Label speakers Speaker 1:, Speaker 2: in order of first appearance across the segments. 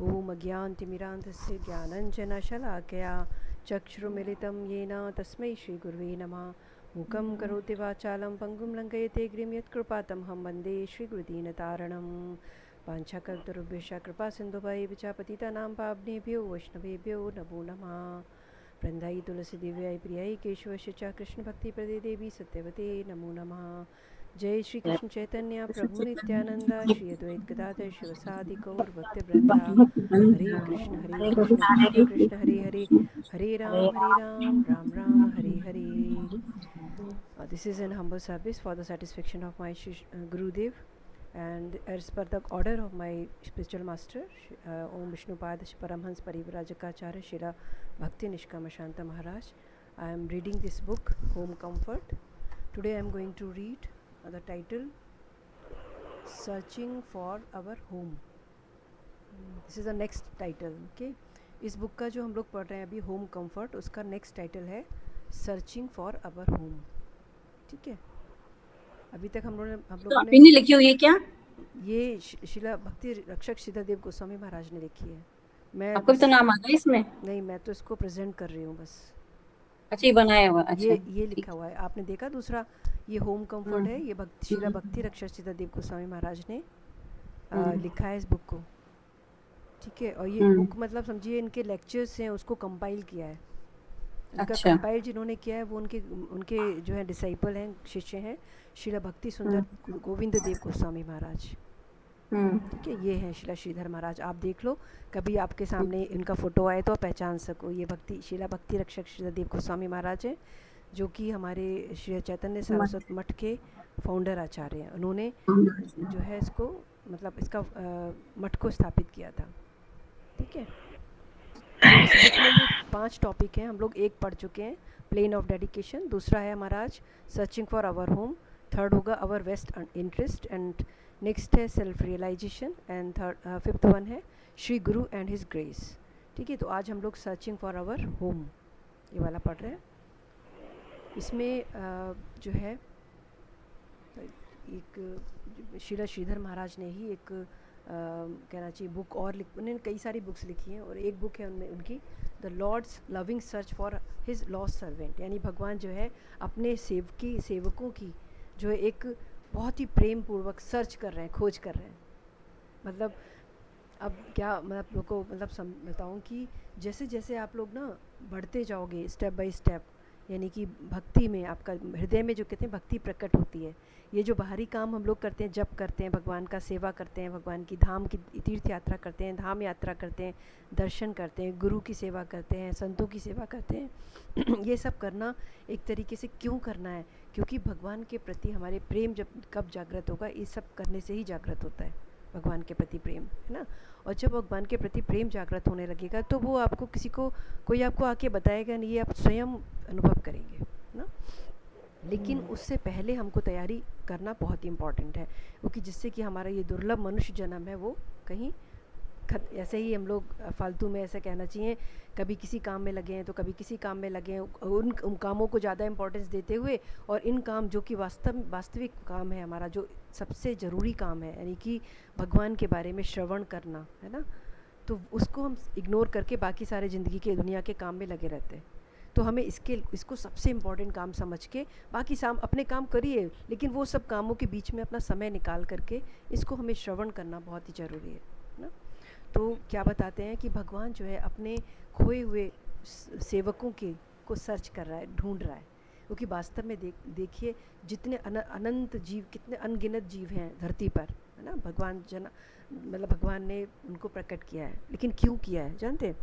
Speaker 1: ॐ अज्ञानतिमिरान्धस्य ज्ञानञ्जनशलाकया चक्षुरुमिलितं येन तस्मै श्रीगुरुवे नमः। मूकं करोति वाचालं पङ्गुं लङ्घयते गिरिं यत्कृपातमहं वन्दे श्रीगुरुदीनतारणं। वाञ्छाकल्पतरुभ्यश्च कृपासिन्धुभ्येव च पतितानां पावनेभ्यो वैष्णवेभ्यो नमो नमः। वृन्दायै तुलसीदेव्याय प्रियायै केशवस्य च कृष्णभक्तिप्रदे देवी सत्यवते नमो नमः। जय श्री कृष्ण चैतन्य प्रभु नित्यानंद श्री अद्वैत गदाधर शिवसादि गौर भक्तवृंदा। हरे कृष्ण कृष्ण कृष्ण हरे हरे, हरे Ram Ram Ram Hare Hare. This is an humble service for the satisfaction of my Gurudev, and as per the order of my spiritual master, Om Vishnupada Paramhans Parivrajakacarya Shira Bhakti Nishkama Shanta Maharaj, I am reading this book, Home Comfort. Today I am going to read the title, Searching for Our Home. This is the next title. Okay, इस book का जो हम लोग पढ़ रहे हैं अभी, home comfort, उसका नेक्स्ट टाइटल है सर्चिंग फॉर अवर होम। ठीक है, अभी तक हम लोगों ने
Speaker 2: ने लिखी हुई है क्या?
Speaker 1: ये शिला भक्ति रक्षक सिद्धादेव गोस्वामी महाराज ने लिखी है। मैं
Speaker 2: आपको भी तो नाम आता है इसमें?
Speaker 1: नहीं, मैं तो इसको प्रेजेंट कर रही हूँ बस।
Speaker 2: अच्छा, ये बनाया हुआ? अच्छा,
Speaker 1: ये लिखा हुआ है, आपने देखा दूसरा, ये होम कंफर्ट है, ये शिला भक्ति रक्षक सिद्धादेव गोस्वामी महाराज ने लिखा है इस बुक को। ठीक है, और ये बुक मतलब समझिए इनके लेक्चर्स हैं, उसको कंपाइल किया है। इनका कंपाइल जिन्होंने किया है वो उनके जो है डिसाइपल हैं, शिष्य हैं, शिला भक्ति सुंदर गोविंद देव गोस्वामी महाराज। ठीक है, ये हैं शिला श्रीधर महाराज। आप देख लो, कभी आपके सामने इनका फोटो आए तो पहचान सको। ये शिला भक्ति रक्षक श्रीधर गोस्वामी महाराज हैं, जो कि हमारे श्री चैतन्य सारस्वत मठ के फाउंडर आचार्य हैं। उन्होंने जो है इसको मतलब इसका मठ को स्थापित किया था। ठीक है, तो इस बुक में ये 5 टॉपिक हैं, हम लोग एक पढ़ चुके हैं, प्लेन ऑफ डेडिकेशन। दूसरा है हमारा आज searching for our home. Third होगा our best interest, and next है self realisation, and fifth one है श्री गुरु एंड हिज ग्रेस। ठीक है, तो आज हम लोग सर्चिंग फॉर आवर होम ये वाला पढ़ रहे हैं। इसमें जो है एक शिला श्रीधर महाराज ने ही एक कहना चाहिए बुक और उन्होंने कई सारी बुक्स लिखी हैं, और एक बुक है उनमें उनकी, the lord's loving search for his lost servant, यानी भगवान जो है अपने सेवकों की जो है एक बहुत ही प्रेम पूर्वक सर्च कर रहे हैं, खोज कर रहे हैं। मतलब अब क्या मैं आप लोग को मतलब बताऊँ कि जैसे जैसे आप लोग ना बढ़ते जाओगे स्टेप बाय स्टेप, यानी कि भक्ति में आपका हृदय में जो कहते हैं भक्ति प्रकट होती है। ये जो बाहरी काम हम लोग करते हैं, जप करते हैं, भगवान का सेवा करते हैं, भगवान की धाम की तीर्थ यात्रा करते हैं, धाम यात्रा करते हैं, दर्शन करते हैं, गुरु की सेवा करते हैं, संतों की सेवा करते हैं ये सब करना एक तरीके से क्यों करना है? क्योंकि भगवान के प्रति हमारे प्रेम जब कब जागृत होगा, ये सब करने से ही जागृत होता है भगवान के प्रति प्रेम, है ना। और जब भगवान के प्रति प्रेम जागृत होने लगेगा तो वो आपको कोई आपको आके बताएगा नहीं, ये आप स्वयं अनुभव करेंगे ना। लेकिन उससे पहले हमको तैयारी करना बहुत ही इम्पॉर्टेंट है, क्योंकि जिससे कि हमारा ये दुर्लभ मनुष्य जन्म है वो कहीं ऐसे ही हम लोग फालतू में ऐसा कहना चाहिए, कभी किसी काम में लगे हैं तो कभी किसी काम में लगे हैं, उन कामों को ज़्यादा इम्पोर्टेंस देते हुए, और इन काम जो कि वास्तविक काम है हमारा, जो सबसे ज़रूरी काम है, यानी कि भगवान के बारे में श्रवण करना, है ना, तो उसको हम इग्नोर करके बाकी सारे ज़िंदगी के दुनिया के काम में लगे रहते हैं। तो हमें इसको सबसे इम्पॉर्टेंट काम समझ के बाकी अपने काम करिए, लेकिन वो सब कामों के बीच में अपना समय निकाल करके इसको हमें श्रवण करना बहुत ही ज़रूरी है ना। तो क्या बताते हैं कि भगवान जो है अपने खोए हुए सेवकों को सर्च कर रहा है, ढूंढ रहा है, क्योंकि वास्तव में देखिए जितने अनंत जीव, कितने अनगिनत जीव हैं धरती पर, है ना। भगवान ने उनको प्रकट किया है, लेकिन क्यों किया है जानते हैं?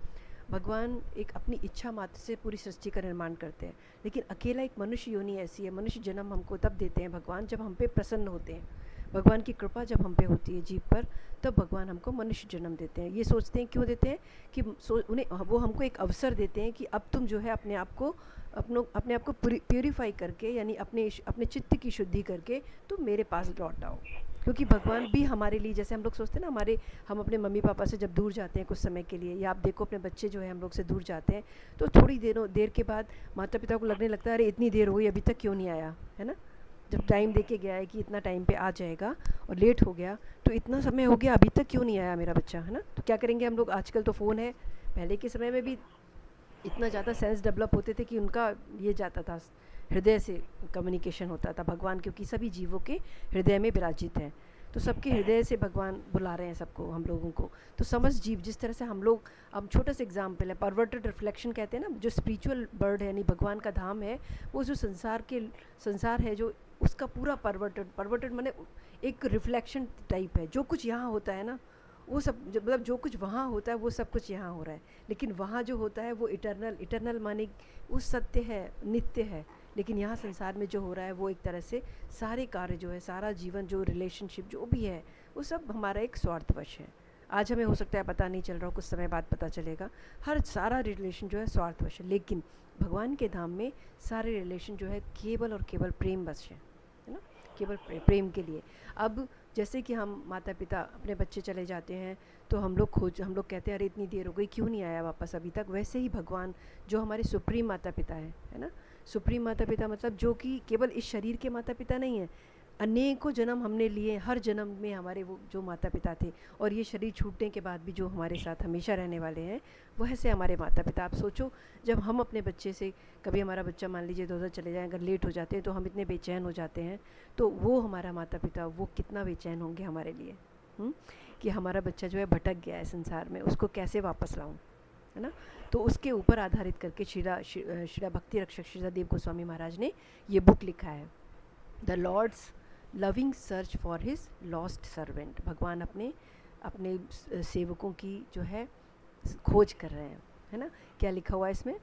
Speaker 1: भगवान एक अपनी इच्छा मात्र से पूरी सृष्टि का निर्माण करते हैं, लेकिन अकेला एक मनुष्य योनि ऐसी है, मनुष्य जन्म हमको तब देते हैं भगवान जब हम पे प्रसन्न होते हैं। भगवान की कृपा जब हम पे होती है जीव पर, तब भगवान हमको मनुष्य जन्म देते हैं। ये सोचते हैं, क्यों देते हैं कि वो हमको एक अवसर देते हैं कि अब तुम जो है अपने आप को प्यूरिफाई करके, यानी अपने चित्त की शुद्धि करके तुम मेरे पास लौट आओ। क्योंकि भगवान भी हमारे लिए, जैसे हम लोग सोचते हैं ना, हम अपने मम्मी पापा से जब दूर जाते हैं कुछ समय के लिए, या आप देखो अपने बच्चे जो है हम लोग से दूर जाते हैं, तो थोड़ी देर के बाद माता पिता को लगने लगता है अरे इतनी देर हुई अभी तक क्यों नहीं आया, है ना। जब टाइम दे के गया है कि इतना टाइम पे आ जाएगा और लेट हो गया, तो इतना समय हो गया अभी तक क्यों नहीं आया मेरा बच्चा, है ना? तो क्या करेंगे हम लोग, आजकल तो फ़ोन है, पहले के समय में भी इतना ज़्यादा सेंस डेवलप होते थे कि उनका ये जाता था, हृदय से कम्युनिकेशन होता था भगवान, क्योंकि सभी जीवों के हृदय में विराजित हैं, तो सबके हृदय से भगवान बुला रहे हैं सबको, हम लोगों को। तो समस्त जीव जिस तरह से हम लोग, अब छोटा सा एग्जाम्पल है, परवर्टेड रिफ्लेक्शन कहते हैं ना, जो स्पिरिचुअल बर्ड है यानी भगवान का धाम है, वो जो संसार है जो उसका पूरा परवर्टेड माने एक रिफ्लेक्शन टाइप है। जो कुछ यहाँ होता है ना, वो सब मतलब जो कुछ वहाँ होता है वो सब कुछ यहाँ हो रहा है, लेकिन वहाँ जो होता है वो इटर्नल माने वो सत्य है, नित्य है। लेकिन यहाँ संसार में जो हो रहा है वो एक तरह से सारे कार्य जो है, सारा जीवन जो रिलेशनशिप जो भी है, वो सब हमारा एक स्वार्थवश है। आज हमें हो सकता है पता नहीं चल रहा हो, कुछ समय बाद पता चलेगा। हर सारा रिलेशन जो है स्वार्थवश है, लेकिन भगवान के धाम में सारे रिलेशन जो है केवल और केवल प्रेम वश है ना, केवल प्रेम के लिए। अब जैसे कि हम माता पिता अपने बच्चे चले जाते हैं तो हम लोग कहते हैं अरे इतनी देर हो गई क्यों नहीं आया वापस अभी तक, वैसे ही भगवान जो हमारे सुप्रीम माता पिता है ना। सुप्रीम माता पिता मतलब जो कि केवल इस शरीर के माता पिता नहीं है, अनेकों जन्म हमने लिए, हर जन्म में हमारे वो जो माता पिता थे, और ये शरीर छूटने के बाद भी जो हमारे साथ हमेशा रहने वाले हैं, वह से हमारे माता पिता। आप सोचो, जब हम अपने बच्चे से, कभी हमारा बच्चा मान लीजिए इधर चले जाए, अगर लेट हो जाते हैं तो हम इतने बेचैन हो जाते हैं, तो वो हमारा माता पिता वो कितना बेचैन होंगे हमारे लिए, कि हमारा बच्चा जो है भटक गया है संसार में, उसको कैसे वापस लाऊं, है ना। तो उसके ऊपर आधारित करके श्रीला भक्ति रक्षक श्रीला देव गोस्वामी महाराज ने ये बुक लिखा है, the lord's loving search for his lost servant. भगवान अपने अपने सेवकों की जो है खोज कर रहे हैं, है ना। क्या लिखा हुआ है इसमें,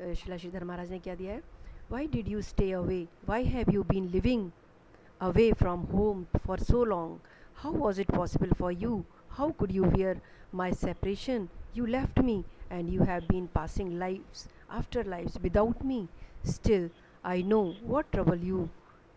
Speaker 1: श्रीला श्रीधर महाराज ने क्या दिया है, why did you stay away, why have you been living away from home for so long? How was it possible for you? How could you bear my separation? You left me, and you have been passing lives after lives without me. Still, I know what trouble you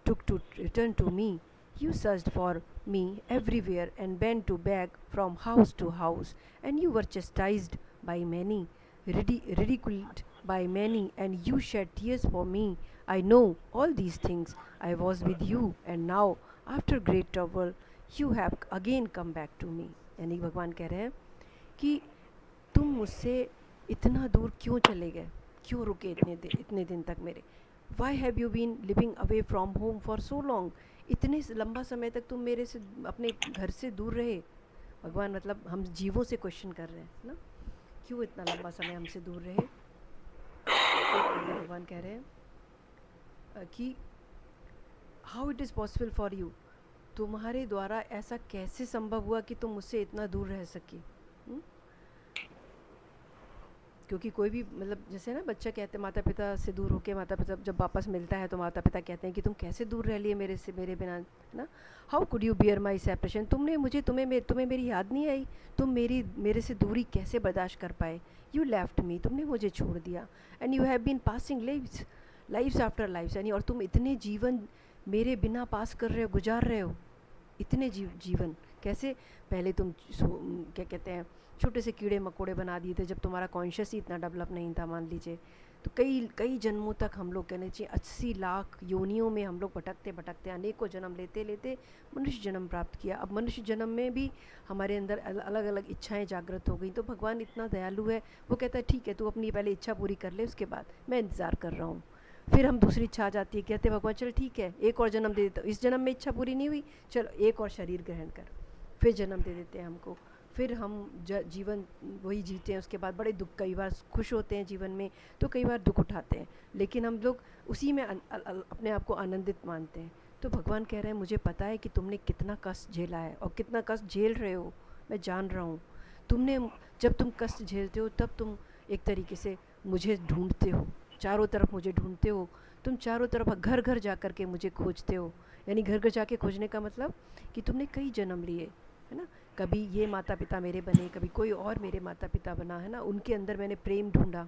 Speaker 1: took to return to me. You searched for me everywhere and went to beg from house to house, and you were chastised by many, ridiculed by many, and you shed tears for me. I know all these things. I was with you, and now, after great trouble, you have again come back to me. यानी भगवान कह रहे हैं कि तुम मुझसे इतना दूर क्यों चले गए, क्यों रुके इतने दिन तक मेरे। Why have you been living away from home for so long? इतने लंबा समय तक तुम मेरे से, अपने घर से दूर रहे। भगवान मतलब हम जीवों से क्वेश्चन कर रहे हैं ना, क्यों इतना लंबा समय हमसे दूर रहे। फिर आगे भगवान कह रहे हैं कि how it is possible for you, तुम्हारे द्वारा ऐसा कैसे संभव हुआ कि तुम मुझसे इतना दूर रह सके। क्योंकि कोई भी मतलब जैसे ना बच्चा कहते हैं माता पिता से दूर होके, माता पिता जब वापस मिलता है तो माता पिता कहते हैं कि तुम कैसे दूर रह लिए मेरे से, मेरे बिना, है ना। How could you bear my separation, तुम्हें मेरी याद नहीं आई, तुम मेरे से दूरी कैसे बर्दाश्त कर पाए। यू लेफ्ट मी, तुमने मुझे छोड़ दिया, and you have been passing lives after lives, यानी और तुम इतने जीवन मेरे बिना पास कर रहे हो, गुजार रहे हो, इतने जीवन कैसे। पहले तुम क्या कहते हैं छोटे से कीड़े मकोड़े बना दिए थे, जब तुम्हारा कॉन्शियस ही इतना डेवलप नहीं था मान लीजिए, तो कई जन्मों तक हम लोग कहने चाहिए 80 लाख योनियों में हम लोग भटकते अनेकों जन्म लेते लेते मनुष्य जन्म प्राप्त किया। अब मनुष्य जन्म में भी हमारे अंदर अलग अलग इच्छाएं जागृत हो गई, तो भगवान इतना दयालु है, वो कहता है ठीक है तू अपनी पहले इच्छा पूरी कर ले, उसके बाद मैं इंतज़ार कर रहा हूँ। फिर हम दूसरी इच्छा आ जाती है, कहते भगवान चल ठीक है एक और जन्म दे देता हूँ, इस जन्म में इच्छा पूरी नहीं हुई, चलो एक और शरीर ग्रहण कर, फिर जन्म दे देते हैं हमको, फिर हम जीवन वही जीते हैं। उसके बाद बड़े दुख, कई बार खुश होते हैं जीवन में तो कई बार दुख उठाते हैं, लेकिन हम लोग उसी में अपने आप को आनंदित मानते हैं। तो भगवान कह रहे हैं मुझे पता है कि तुमने कितना कष्ट झेला है और कितना कष्ट झेल रहे हो, मैं जान रहा हूँ। जब तुम कष्ट झेलते हो तब तुम एक तरीके से मुझे ढूंढते हो, चारों तरफ मुझे ढूंढते हो, तुम चारों तरफ घर घर जा कर के मुझे खोजते हो। यानी घर घर जाके खोजने का मतलब कि तुमने कई जन्म लिए, है ना। कभी ये माता पिता मेरे बने, कभी कोई और मेरे माता पिता बना, है ना, उनके अंदर मैंने प्रेम ढूंढा,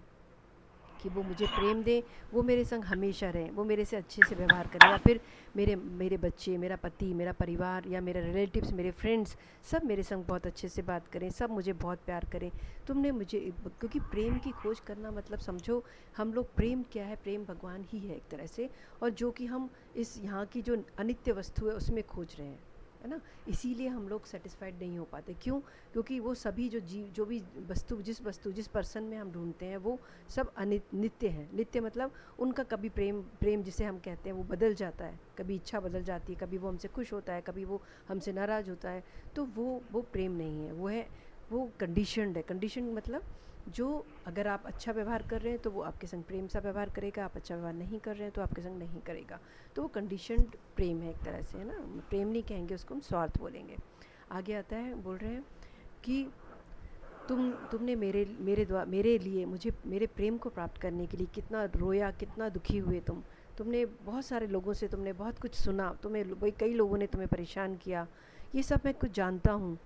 Speaker 1: कि वो मुझे प्रेम दें, वो मेरे संग हमेशा रहें, वो मेरे से अच्छे से व्यवहार करें, या फिर मेरे मेरे बच्चे, मेरा पति, मेरा परिवार या मेरे रिलेटिव्स, मेरे फ्रेंड्स, सब मेरे संग बहुत अच्छे से बात करें, सब मुझे बहुत प्यार करें। तुमने मुझे, क्योंकि प्रेम की खोज करना मतलब समझो, हम लोग प्रेम क्या है, प्रेम भगवान ही है एक तरह से, और जो कि हम इस यहाँ की जो अनित्य वस्तु है उसमें खोज रहे हैं, है ना। इसीलिए हम लोग सेटिस्फाइड नहीं हो पाते। क्यों? क्योंकि वो सभी जो जीव, जो भी वस्तु जिस पर्सन में हम ढूंढते हैं, वो सब नित्य हैं। नित्य मतलब उनका कभी प्रेम प्रेम जिसे हम कहते हैं वो बदल जाता है, कभी इच्छा बदल जाती है, कभी वो हमसे खुश होता है, कभी वो हमसे नाराज़ होता है। तो वो प्रेम नहीं है, वो है, वो कंडीशनड है। कंडीशन मतलब जो, अगर आप अच्छा व्यवहार कर रहे हैं तो वो आपके संग प्रेम सा व्यवहार करेगा, आप अच्छा व्यवहार नहीं कर रहे हैं तो आपके संग नहीं करेगा। तो वो कंडीशनड प्रेम है एक तरह से, है ना। प्रेम नहीं कहेंगे उसको, हम स्वार्थ बोलेंगे। आगे आता है, बोल रहे हैं कि तुमने मेरे लिए, मुझे मेरे प्रेम को प्राप्त करने के लिए कितना रोया, कितना दुखी हुए तुमने बहुत सारे लोगों से तुमने बहुत कुछ सुना, तुम्हें कई लोगों ने तुम्हें परेशान किया, ये सब मैं कुछ जानता हूँ।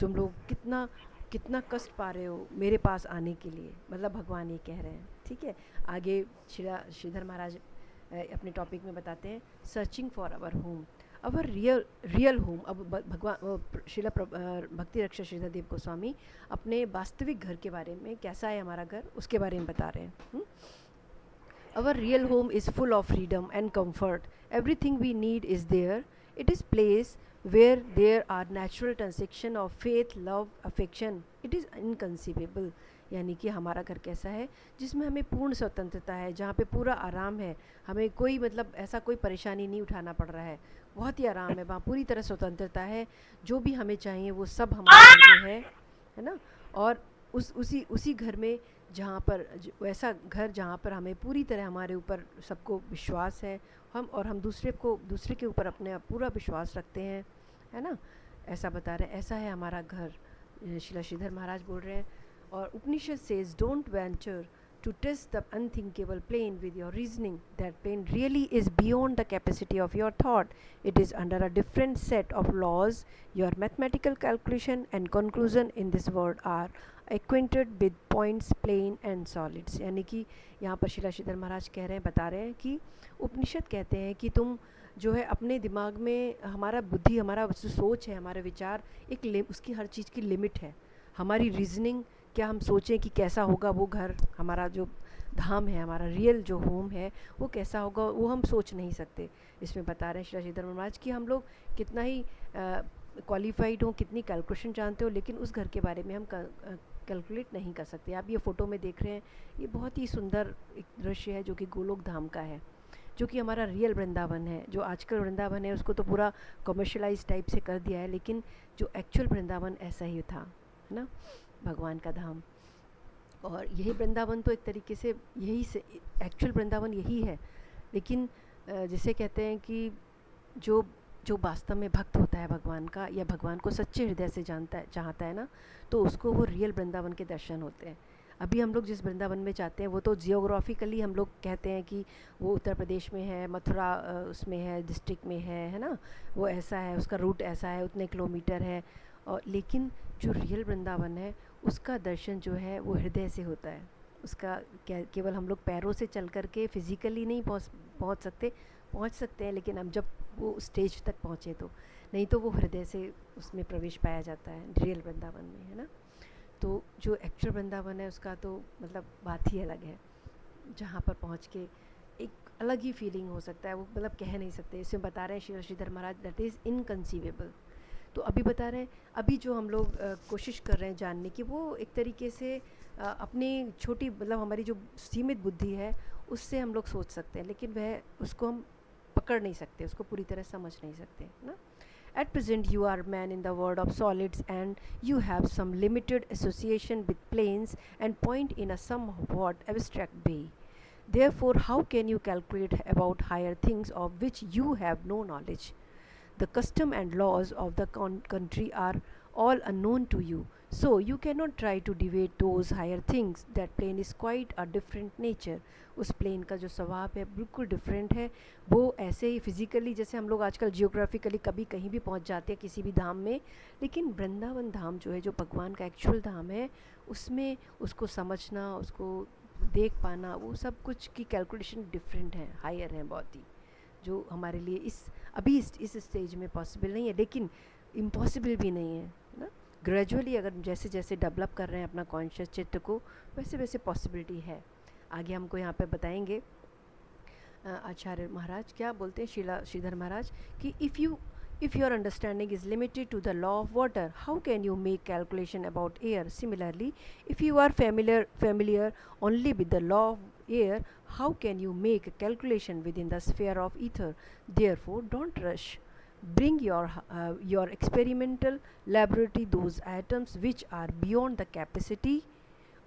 Speaker 1: तुम लोग कितना कितना कष्ट पा रहे हो मेरे पास आने के लिए, मतलब भगवान ये कह रहे हैं, ठीक है। आगे श्रीधर महाराज अपने टॉपिक में बताते हैं, searching for our home, our real home. अब भगवान भक्ति रक्षा श्रीधर देव गोस्वामी अपने वास्तविक घर के बारे में, कैसा है हमारा घर, उसके बारे में बता रहे हैं। Our real home is full of freedom and comfort. Everything we need is there. It is place where there are natural transaction of faith, love, affection. It is inconceivable. यानी कि हमारा घर कैसा है, जिसमें हमें पूर्ण स्वतंत्रता है, जहाँ पे पूरा आराम है, हमें कोई मतलब ऐसा कोई परेशानी नहीं उठाना पड़ रहा है, बहुत ही आराम है, वहाँ पूरी तरह स्वतंत्रता है, जो भी हमें चाहिए वो सब हमारे घर में है ना। और उसी घर में, जहाँ पर वैसा घर जहाँ पर हमें पूरी तरह हमारे ऊपर सबको विश्वास है, हम दूसरे के ऊपर अपने पूरा विश्वास रखते हैं, है ना। ऐसा बता रहे हैं, ऐसा है हमारा घर, शिला श्रीधर महाराज बोल रहे हैं। और Upanishad says, don't venture to test the unthinkable plane with your reasoning. That plane really is beyond the capacity of your thought. It is under a different set of laws. Your mathematical calculation and conclusion in this world are acquainted with points, plane and solids. यानी कि यहाँ पर शिला श्रीधर महाराज कह रहे हैं, बता रहे हैं कि उपनिषद कहते हैं कि तुम जो है अपने दिमाग में, हमारा बुद्धि, हमारा जो सोच है, हमारे विचार, उसकी हर चीज़ की लिमिट है। हमारी रीजनिंग, क्या हम सोचें कि कैसा होगा वो घर, हमारा जो धाम है, हमारा रियल जो होम है, वो कैसा होगा, वो हम सोच नहीं सकते। इसमें बता रहे हैं श्री श्रीधर महाराज कि हम लोग कितना ही क्वालिफाइड हो, कितनी कैलकुलेशन जानते हो, लेकिन उस घर के बारे में हम कैलकुलेट नहीं कर सकते। आप ये फ़ोटो में देख रहे हैं, ये बहुत ही सुंदर एक दृश्य है जो कि गोलोक धाम का है, जो कि हमारा रियल वृंदावन है। जो आजकल वृंदावन है उसको तो पूरा कमर्शलाइज टाइप से कर दिया है, लेकिन जो एक्चुअल वृंदावन ऐसा ही था, है ना, भगवान का धाम। और यही वृंदावन तो एक तरीके से यही से एक्चुअल वृंदावन यही है। लेकिन जिसे कहते हैं कि जो जो वास्तव में भक्त होता है भगवान का, या भगवान को सच्चे हृदय से चाहता है ना, तो उसको वो रियल वृंदावन के दर्शन होते हैं। अभी हम लोग जिस वृंदावन में जाते हैं वो तो जियोग्राफिकली हम लोग कहते हैं कि वो उत्तर प्रदेश में है, मथुरा उसमें है, डिस्ट्रिक्ट में है ना, वो ऐसा है, उसका रूट ऐसा है, उतने किलोमीटर है। और लेकिन जो रियल वृंदावन है उसका दर्शन जो है वो हृदय से होता है। उसका केवल हम लोग पैरों से चल कर के फिज़िकली नहीं पहुंच सकते हैं, लेकिन हम जब वो स्टेज तक पहुँचे तो, नहीं तो वो हृदय से उसमें प्रवेश पाया जाता है रियल वृंदावन में, है ना। तो जो एक्चुअल वृंदावन है उसका तो मतलब बात ही अलग है, जहाँ पर पहुँच के एक अलग ही फीलिंग हो सकता है, वो मतलब कह नहीं सकते। इसमें बता रहे हैं श्रीधर महाराज, दैट इज़ इनकंसीवेबल। तो अभी बता रहे हैं, अभी जो हम लोग कोशिश कर रहे हैं जानने की, वो एक तरीके से अपनी छोटी, मतलब हमारी जो सीमित बुद्धि है उससे हम लोग सोच सकते हैं, लेकिन वह उसको हम पकड़ नहीं सकते, उसको पूरी तरह समझ नहीं सकते ना। At present you are man in the world of solids, and you have some limited association with planes and point in a somewhat abstract way. Therefore how can you calculate about higher things of which you have no knowledge? The custom and laws of the country are all unknown to you, so you cannot try to debate those higher things. That plane is quite a different nature. उस plane का जो स्वभाव है बिल्कुल different है। वो ऐसे ही physically, जैसे हम लोग आजकल जियोग्राफिकली कभी कहीं भी पहुंच जाते हैं किसी भी धाम में, लेकिन वृंदावन धाम जो है, जो भगवान का एक्चुअल धाम है, उसमें उसको समझना, उसको देख पाना, वो सब कुछ की कैलकुलेशन डिफरेंट है, हायर है बहुत ही, जो हमारे लिए इस स्टेज में पॉसिबल नहीं है, लेकिन इम्पॉसिबल भी नहीं है ना। ग्रेजुअली अगर जैसे जैसे डेवलप कर रहे हैं अपना कॉन्शियस चित्त को, वैसे वैसे पॉसिबिलिटी है। आगे हमको यहाँ पे बताएंगे आचार्य महाराज क्या बोलते हैं, श्रीधर महाराज, कि if your understanding is limited to the law of water, how can you make calculation about air? Similarly, if you are familiar only with the law of air, how can you make a calculation within the sphere of ether? Therefore, don't rush. Bring your experimental laboratory those atoms which are beyond the capacity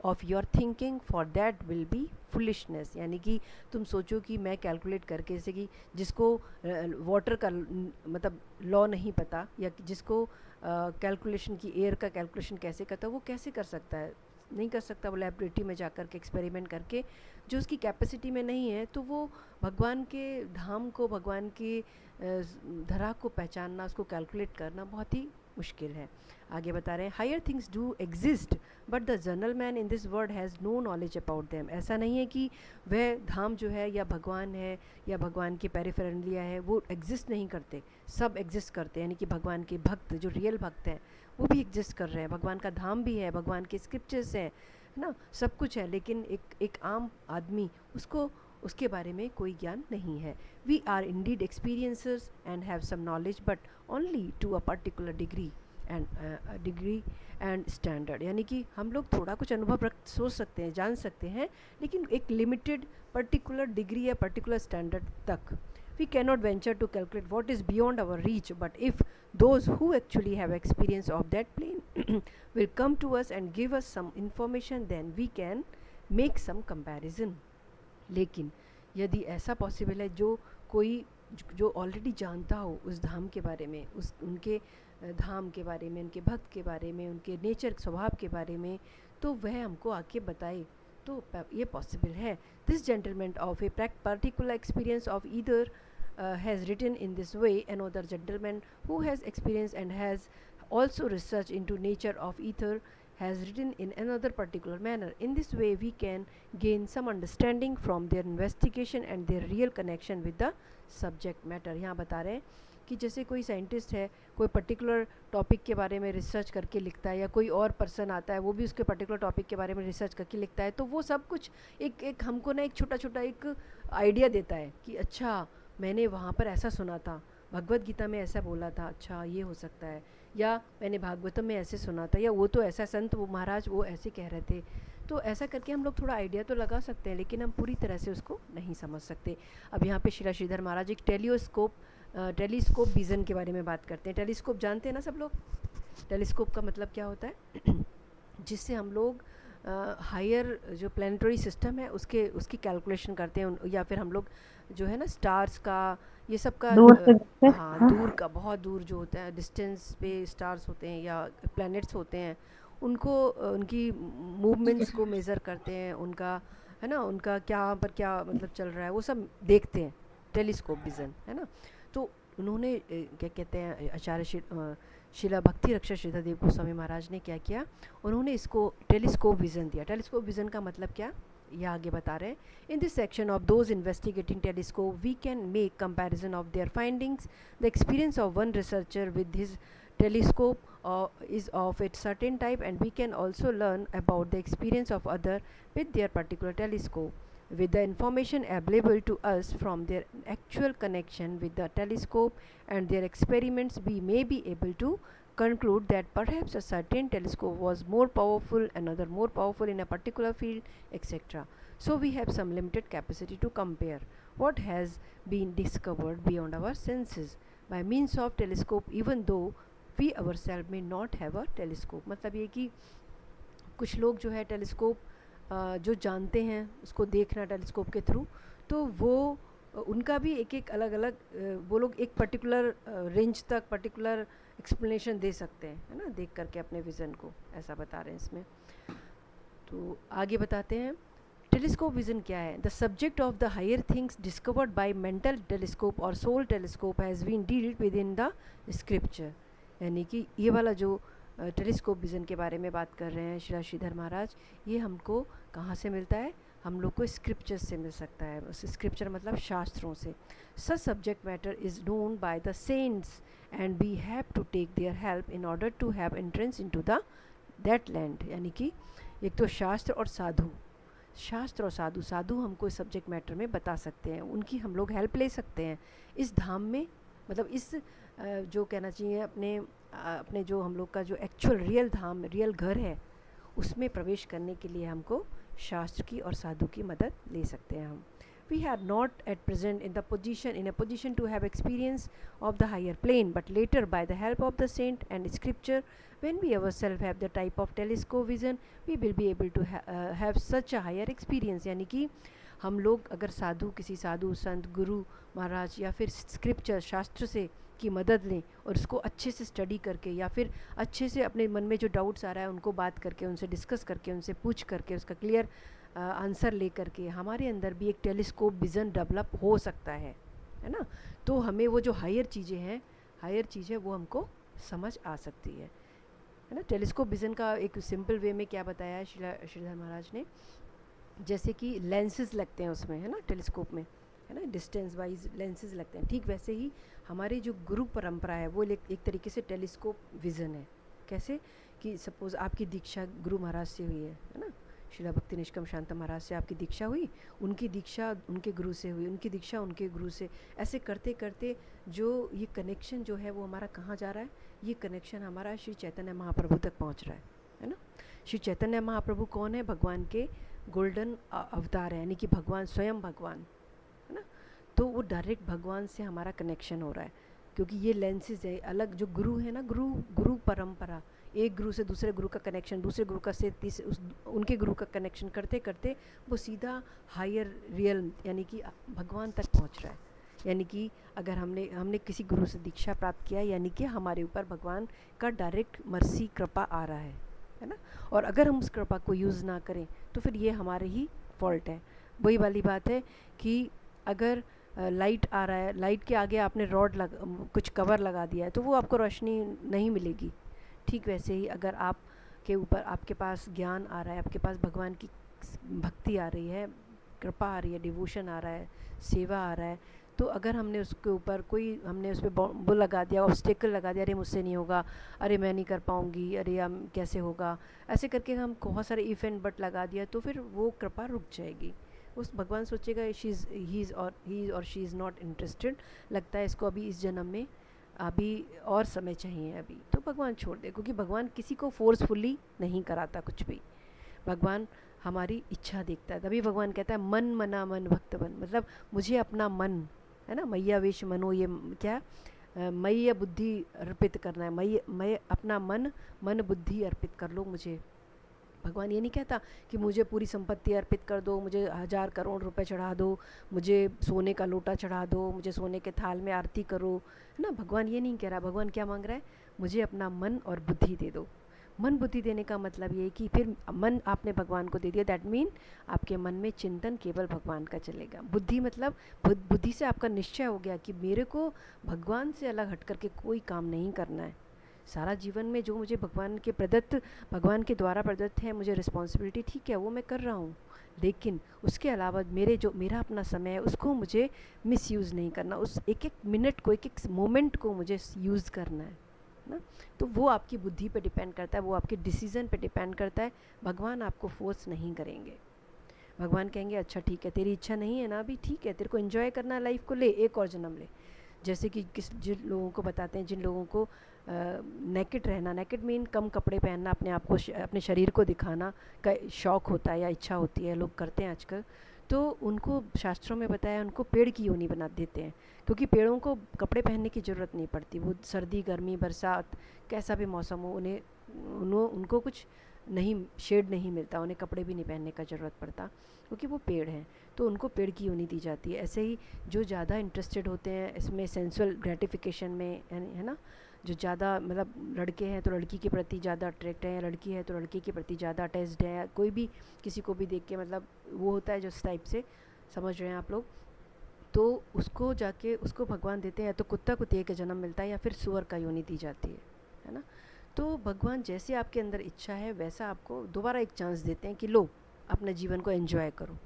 Speaker 1: of your thinking, for that will be foolishness. यानी कि तुम सोचो कि मैं calculate करके, जैसे कि जिसको वाटर का मतलब लॉ नहीं पता, या जिसको कैलकुलेशन की एयर का कैलकुलेशन कैसे करता है, वो कैसे कर सकता है, नहीं कर सकता। वो लेबोरेटरी में जा कर के एक्सपेरिमेंट करके, जो उसकी कैपेसिटी में नहीं है, तो वो भगवान के धाम को, भगवान की धरा को पहचानना, उसको कैलकुलेट करना बहुत ही मुश्किल है। आगे बता रहे हैं, higher things do exist but the general man in this world has no knowledge about them. ऐसा नहीं है कि वह धाम जो है या भगवान है या भगवान के पेरिफेरलिया है वो एग्जिस्ट नहीं करते, सब एग्जिस्ट करते हैं। यानी कि भगवान के भक्त, जो रियल भक्त हैं, वो भी एग्जिस्ट कर रहे हैं, भगवान का धाम भी है, भगवान के स्क्रिप्चर्स हैं, है ना, सब कुछ है। लेकिन एक आम आदमी, उसको उसके बारे में कोई ज्ञान नहीं है। We are indeed experiencers and have some knowledge but only to a particular degree and standard. यानी कि हम लोग थोड़ा कुछ अनुभव रख सोच सकते हैं, जान सकते हैं, लेकिन एक लिमिटेड पर्टिकुलर डिग्री या पर्टिकुलर स्टैंडर्ड तक। We cannot venture to calculate what is beyond our reach, but if those who actually have experience of that plane will come to us and give us some information, then we can make some comparison. लेकिन यदि ऐसा possible है, जो कोई जो already जानता हो उस धाम के बारे में, उस उनके धाम के बारे में, उनके भक्त के बारे में, उनके नेचर स्वभाव के बारे में, तो वह हमको आके बताए, तो ये पॉसिबल है। This gentleman of a particular experience of either has written in this way. Another gentleman who has experience and has also researched into nature of ether has written in another particular manner. In this way we can gain some understanding from their investigation and their real connection with the subject matter. यहाँ बता रहे हैं कि जैसे कोई scientist है, कोई particular topic के बारे में रिसर्च करके लिखता है, या कोई और पर्सन आता है, वो भी उसके पर्टिकुलर टॉपिक के बारे में रिसर्च करके लिखता है, तो वो सब कुछ एक हमको ना एक छोटा छोटा एक आइडिया देता है कि अच्छा, मैंने वहाँ पर ऐसा सुना था, भगवत गीता में ऐसा बोला था, अच्छा ये हो सकता है, या मैंने भागवतम में ऐसे सुना था, या वो तो ऐसा संत, वो महाराज वो ऐसे कह रहे थे। तो ऐसा करके हम लोग थोड़ा आइडिया तो लगा सकते हैं, लेकिन हम पूरी तरह से उसको नहीं समझ सकते। अब यहाँ पे श्रीधर महाराज एक टेलीस्कोप विज़न के बारे में बात करते हैं। टेलीस्कोप जानते हैं ना सब लोग? टेलीस्कोप का मतलब क्या होता है? जिससे हम लोग हायर जो प्लानिटरी सिस्टम है उसकी कैलकुलेशन करते हैं, या फिर हम लोग जो है ना स्टार्स का, ये सब का
Speaker 3: दूर से दिखते हैं।
Speaker 1: हाँ, दूर का, बहुत दूर जो होता है डिस्टेंस पे स्टार्स होते हैं या प्लैनेट्स होते हैं, उनको उनकी मूवमेंट्स को मेज़र करते हैं, उनका है ना, उनका क्या पर क्या मतलब चल रहा है, वो सब देखते हैं, टेलीस्कोप विज़न, है ना। तो उन्होंने क्या कहते हैं, आचार्य शिला भक्ति रक्षा श्रीधर देव गोस्वामी महाराज ने क्या किया, उन्होंने इसको टेलीस्कोप विज़न दिया। टेलीस्कोप विज़न का मतलब क्या, ये आगे बता रहे हैं। In this section of those investigating telescope we can make comparison of their findings. The experience of one researcher with his telescope is of a certain type, and we can also learn about the experience of other with their particular telescope. With the information available to us from their actual connection with the telescope and their experiments, we may be able to conclude that perhaps a certain telescope was more powerful, another more powerful in a particular field, etc. So we have some limited capacity to compare what has been discovered beyond our senses by means of telescope, even though we ourselves may not have a telescope. मतलब ये कि कुछ लोग जो है telescope जो जानते हैं उसको देखना टेलीस्कोप के थ्रू, तो वो उनका भी एक अलग अलग वो लोग एक पर्टिकुलर रेंज तक पर्टिकुलर एक्सप्लेनेशन दे सकते हैं, है ना, देख करके अपने विज़न को, ऐसा बता रहे हैं इसमें। तो आगे बताते हैं टेलीस्कोप विज़न क्या है। The subject of the higher things discovered by mental telescope और soul telescope has been dealt with in the scripture. यानी कि ये वाला जो टेलीस्कोप विज़न के बारे में बात कर रहे हैं श्रीधर महाराज, ये हमको कहाँ से मिलता है, हम लोग को स्क्रिप्चर से मिल सकता है। स्क्रिप्चर मतलब शास्त्रों से। Such subject matter is known by the saints and we have to take their help in order to have entrance into the that land. यानी कि एक तो शास्त्र और साधु, शास्त्र और साधु, साधु हमको इस सब्जेक्ट मैटर में बता सकते हैं, उनकी हम लोग हेल्प ले सकते हैं इस धाम में। मतलब इस जो कहना चाहिए अपने जो हम लोग का जो एक्चुअल रियल धाम, रियल घर है, उसमें प्रवेश करने के लिए हमको शास्त्र की और साधु की मदद ले सकते हैं हम। We are not at present in a position to have experience of the higher plane, but later by the help of the saint and scripture, when we ourselves have the type of telescope vision, we will be able to have such a higher experience। यानी कि हम लोग अगर किसी साधु संत गुरु महाराज या फिर scripture शास्त्र से की मदद लें और उसको अच्छे से स्टडी करके या फिर अच्छे से अपने मन में जो डाउट्स आ रहा है उनको बात करके, उनसे डिस्कस करके, उनसे पूछ करके, उसका क्लियर आंसर ले करके हमारे अंदर भी एक टेलीस्कोप विज़न डेवलप हो सकता है ना। तो हमें वो जो हायर चीज़ है वो हमको समझ आ सकती है ना। टेलीस्कोप विज़न का एक सिंपल वे में क्या बताया है श्रीधर महाराज ने, जैसे कि लेंसेज लगते हैं उसमें, है ना, टेलीस्कोप में, है ना, डिस्टेंस वाइज लेंसेज लगते हैं। ठीक वैसे ही हमारी जो गुरु परंपरा है वो एक तरीके से टेलीस्कोप विज़न है। कैसे कि सपोज़ आपकी दीक्षा गुरु महाराज से हुई है ना, शिला भक्ति निष्कम शांता महाराज से आपकी दीक्षा हुई, उनकी दीक्षा उनके गुरु से हुई, उनकी दीक्षा उनके गुरु से, ऐसे करते करते जो ये कनेक्शन जो है वो हमारा कहाँ जा रहा है, ये कनेक्शन हमारा श्री चैतन्य महाप्रभु तक पहुँच रहा है ना। श्री चैतन्य महाप्रभु कौन है? भगवान के गोल्डन अवतार है, यानी कि भगवान स्वयं भगवान, है ना। तो वो डायरेक्ट भगवान से हमारा कनेक्शन हो रहा है, क्योंकि ये लेंसेज है अलग। जो गुरु है ना, गुरु परंपरा, एक गुरु से दूसरे गुरु का कनेक्शन, दूसरे गुरु का से उनके गुरु का कनेक्शन करते करते वो सीधा हायर रियल यानी कि भगवान तक पहुंच रहा है। यानी कि अगर हमने किसी गुरु से दीक्षा प्राप्त किया, यानी कि हमारे ऊपर भगवान का डायरेक्ट मर्सी कृपा आ रहा है ना। और अगर हम उस कृपा को यूज़ ना करें तो फिर ये हमारे ही फॉल्ट है। वही वाली बात है कि अगर लाइट आ रहा है, लाइट के आगे आपने कुछ कवर लगा दिया है तो वो आपको रोशनी नहीं मिलेगी। ठीक वैसे ही अगर आपके ऊपर आपके पास ज्ञान आ रहा है, आपके पास भगवान की भक्ति आ रही है, कृपा आ रही है, डिवोशन आ रहा है, सेवा आ रहा है, तो अगर हमने उसके ऊपर हमने उस पर वो लगा दिया, ऑब्स्टेकल लगा दिया, अरे मुझसे नहीं होगा, अरे मैं नहीं कर पाऊँगी, अरे हम कैसे होगा, ऐसे करके हम बहुत सारे इफ़ एंड बट लगा दिया, तो फिर वो कृपा रुक जाएगी। उस भगवान सोचेगा ही और शी इज़ नॉट इंटरेस्टेड, लगता है इसको अभी इस जन्म में अभी और समय चाहिए अभी, तो भगवान छोड़ दे। क्योंकि भगवान किसी को फोर्सफुली नहीं कराता कुछ भी, भगवान हमारी इच्छा देखता है। तभी भगवान कहता है मन मना मन भक्त बन, मतलब मुझे अपना मन, है ना, मैया वेश मनो, ये क्या, मैया बुद्धि अर्पित करना है, मैं अपना मन बुद्धि अर्पित कर लो मुझे। भगवान ये नहीं कहता कि मुझे पूरी संपत्ति अर्पित कर दो, मुझे 1000 करोड़ रुपए चढ़ा दो, मुझे सोने का लोटा चढ़ा दो, मुझे सोने के थाल में आरती करो, है ना। भगवान ये नहीं कह रहा। भगवान क्या मांग रहा है? मुझे अपना मन और बुद्धि दे दो। मन बुद्धि देने का मतलब ये है कि फिर मन आपने भगवान को दे दिया, दैट मीन आपके मन में चिंतन केवल भगवान का चलेगा। बुद्धि मतलब बुद्धि से आपका निश्चय हो गया कि मेरे को भगवान से अलग हट करके कोई काम नहीं करना है। सारा जीवन में जो मुझे भगवान के द्वारा प्रदत्त है मुझे रिस्पॉन्सिबिलिटी, ठीक है, वो मैं कर रहा हूँ, लेकिन उसके अलावा मेरा अपना समय है उसको मुझे मिसयूज़ नहीं करना। उस एक एक मिनट को, एक एक मोमेंट को मुझे यूज़ करना है ना। तो वो आपकी बुद्धि पे डिपेंड करता है, वो आपके डिसीज़न पे डिपेंड करता है। भगवान आपको फोर्स नहीं करेंगे। भगवान कहेंगे अच्छा ठीक है, तेरी इच्छा नहीं है ना अभी, ठीक है, तेरे को एंजॉय करना है लाइफ को, ले एक और जन्म ले। जैसे कि जिन लोगों को बताते हैं, जिन लोगों को नेकेड रहना, नेकेड मीन कम कपड़े पहनना, अपने आप को अपने शरीर को दिखाना का शौक़ होता है या इच्छा होती है, लोग करते हैं आजकल, तो उनको शास्त्रों में बताया उनको पेड़ की योनि बना देते हैं, क्योंकि पेड़ों को कपड़े पहनने की ज़रूरत नहीं पड़ती। वो सर्दी गर्मी बरसात कैसा भी मौसम हो, उनको कुछ नहीं, शेड नहीं मिलता, उन्हें कपड़े भी नहीं पहनने का ज़रूरत पड़ता, क्योंकि वो पेड़ हैं, तो उनको पेड़ की योनि दी जाती है। ऐसे ही जो ज़्यादा इंटरेस्टेड होते हैं इसमें सेंसुअल ग्रेटिफिकेशन में, है ना, जो ज़्यादा मतलब लड़के हैं तो लड़की के प्रति ज़्यादा अट्रैक्ट है, लड़की है तो लड़के के प्रति ज़्यादा अटैच्ड है, कोई भी किसी को भी देख के मतलब वो होता है जिस टाइप से, समझ रहे हैं आप लोग। तो उसको जाके उसको भगवान देते हैं, या तो कुत्ता कुतिया का जन्म मिलता है या फिर सुअर का योनि दी जाती है ना। तो भगवान जैसे आपके अंदर इच्छा है वैसा आपको दोबारा एक चांस देते हैं कि लो अपने जीवन को एंजॉय करो।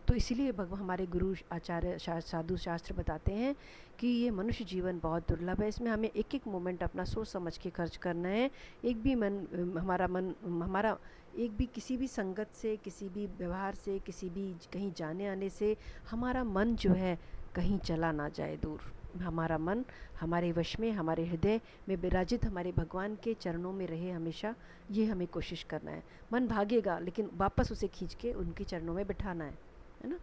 Speaker 1: तो इसीलिए भगवान हमारे गुरु आचार्य साधु शास्त्र बताते हैं कि ये मनुष्य जीवन बहुत दुर्लभ है, इसमें हमें एक एक मोमेंट अपना सोच समझ के खर्च करना है। एक भी हमारा एक भी किसी भी संगत से, किसी भी व्यवहार से, किसी भी कहीं जाने आने से हमारा मन जो है कहीं चला ना जाए दूर। हमारा मन हमारे वश में, हमारे हृदय में विराजित हमारे भगवान के चरणों में रहे हमेशा, ये हमें कोशिश करना है। मन भागेगा लेकिन वापस उसे खींच के उनके चरणों में बिठाना है ना।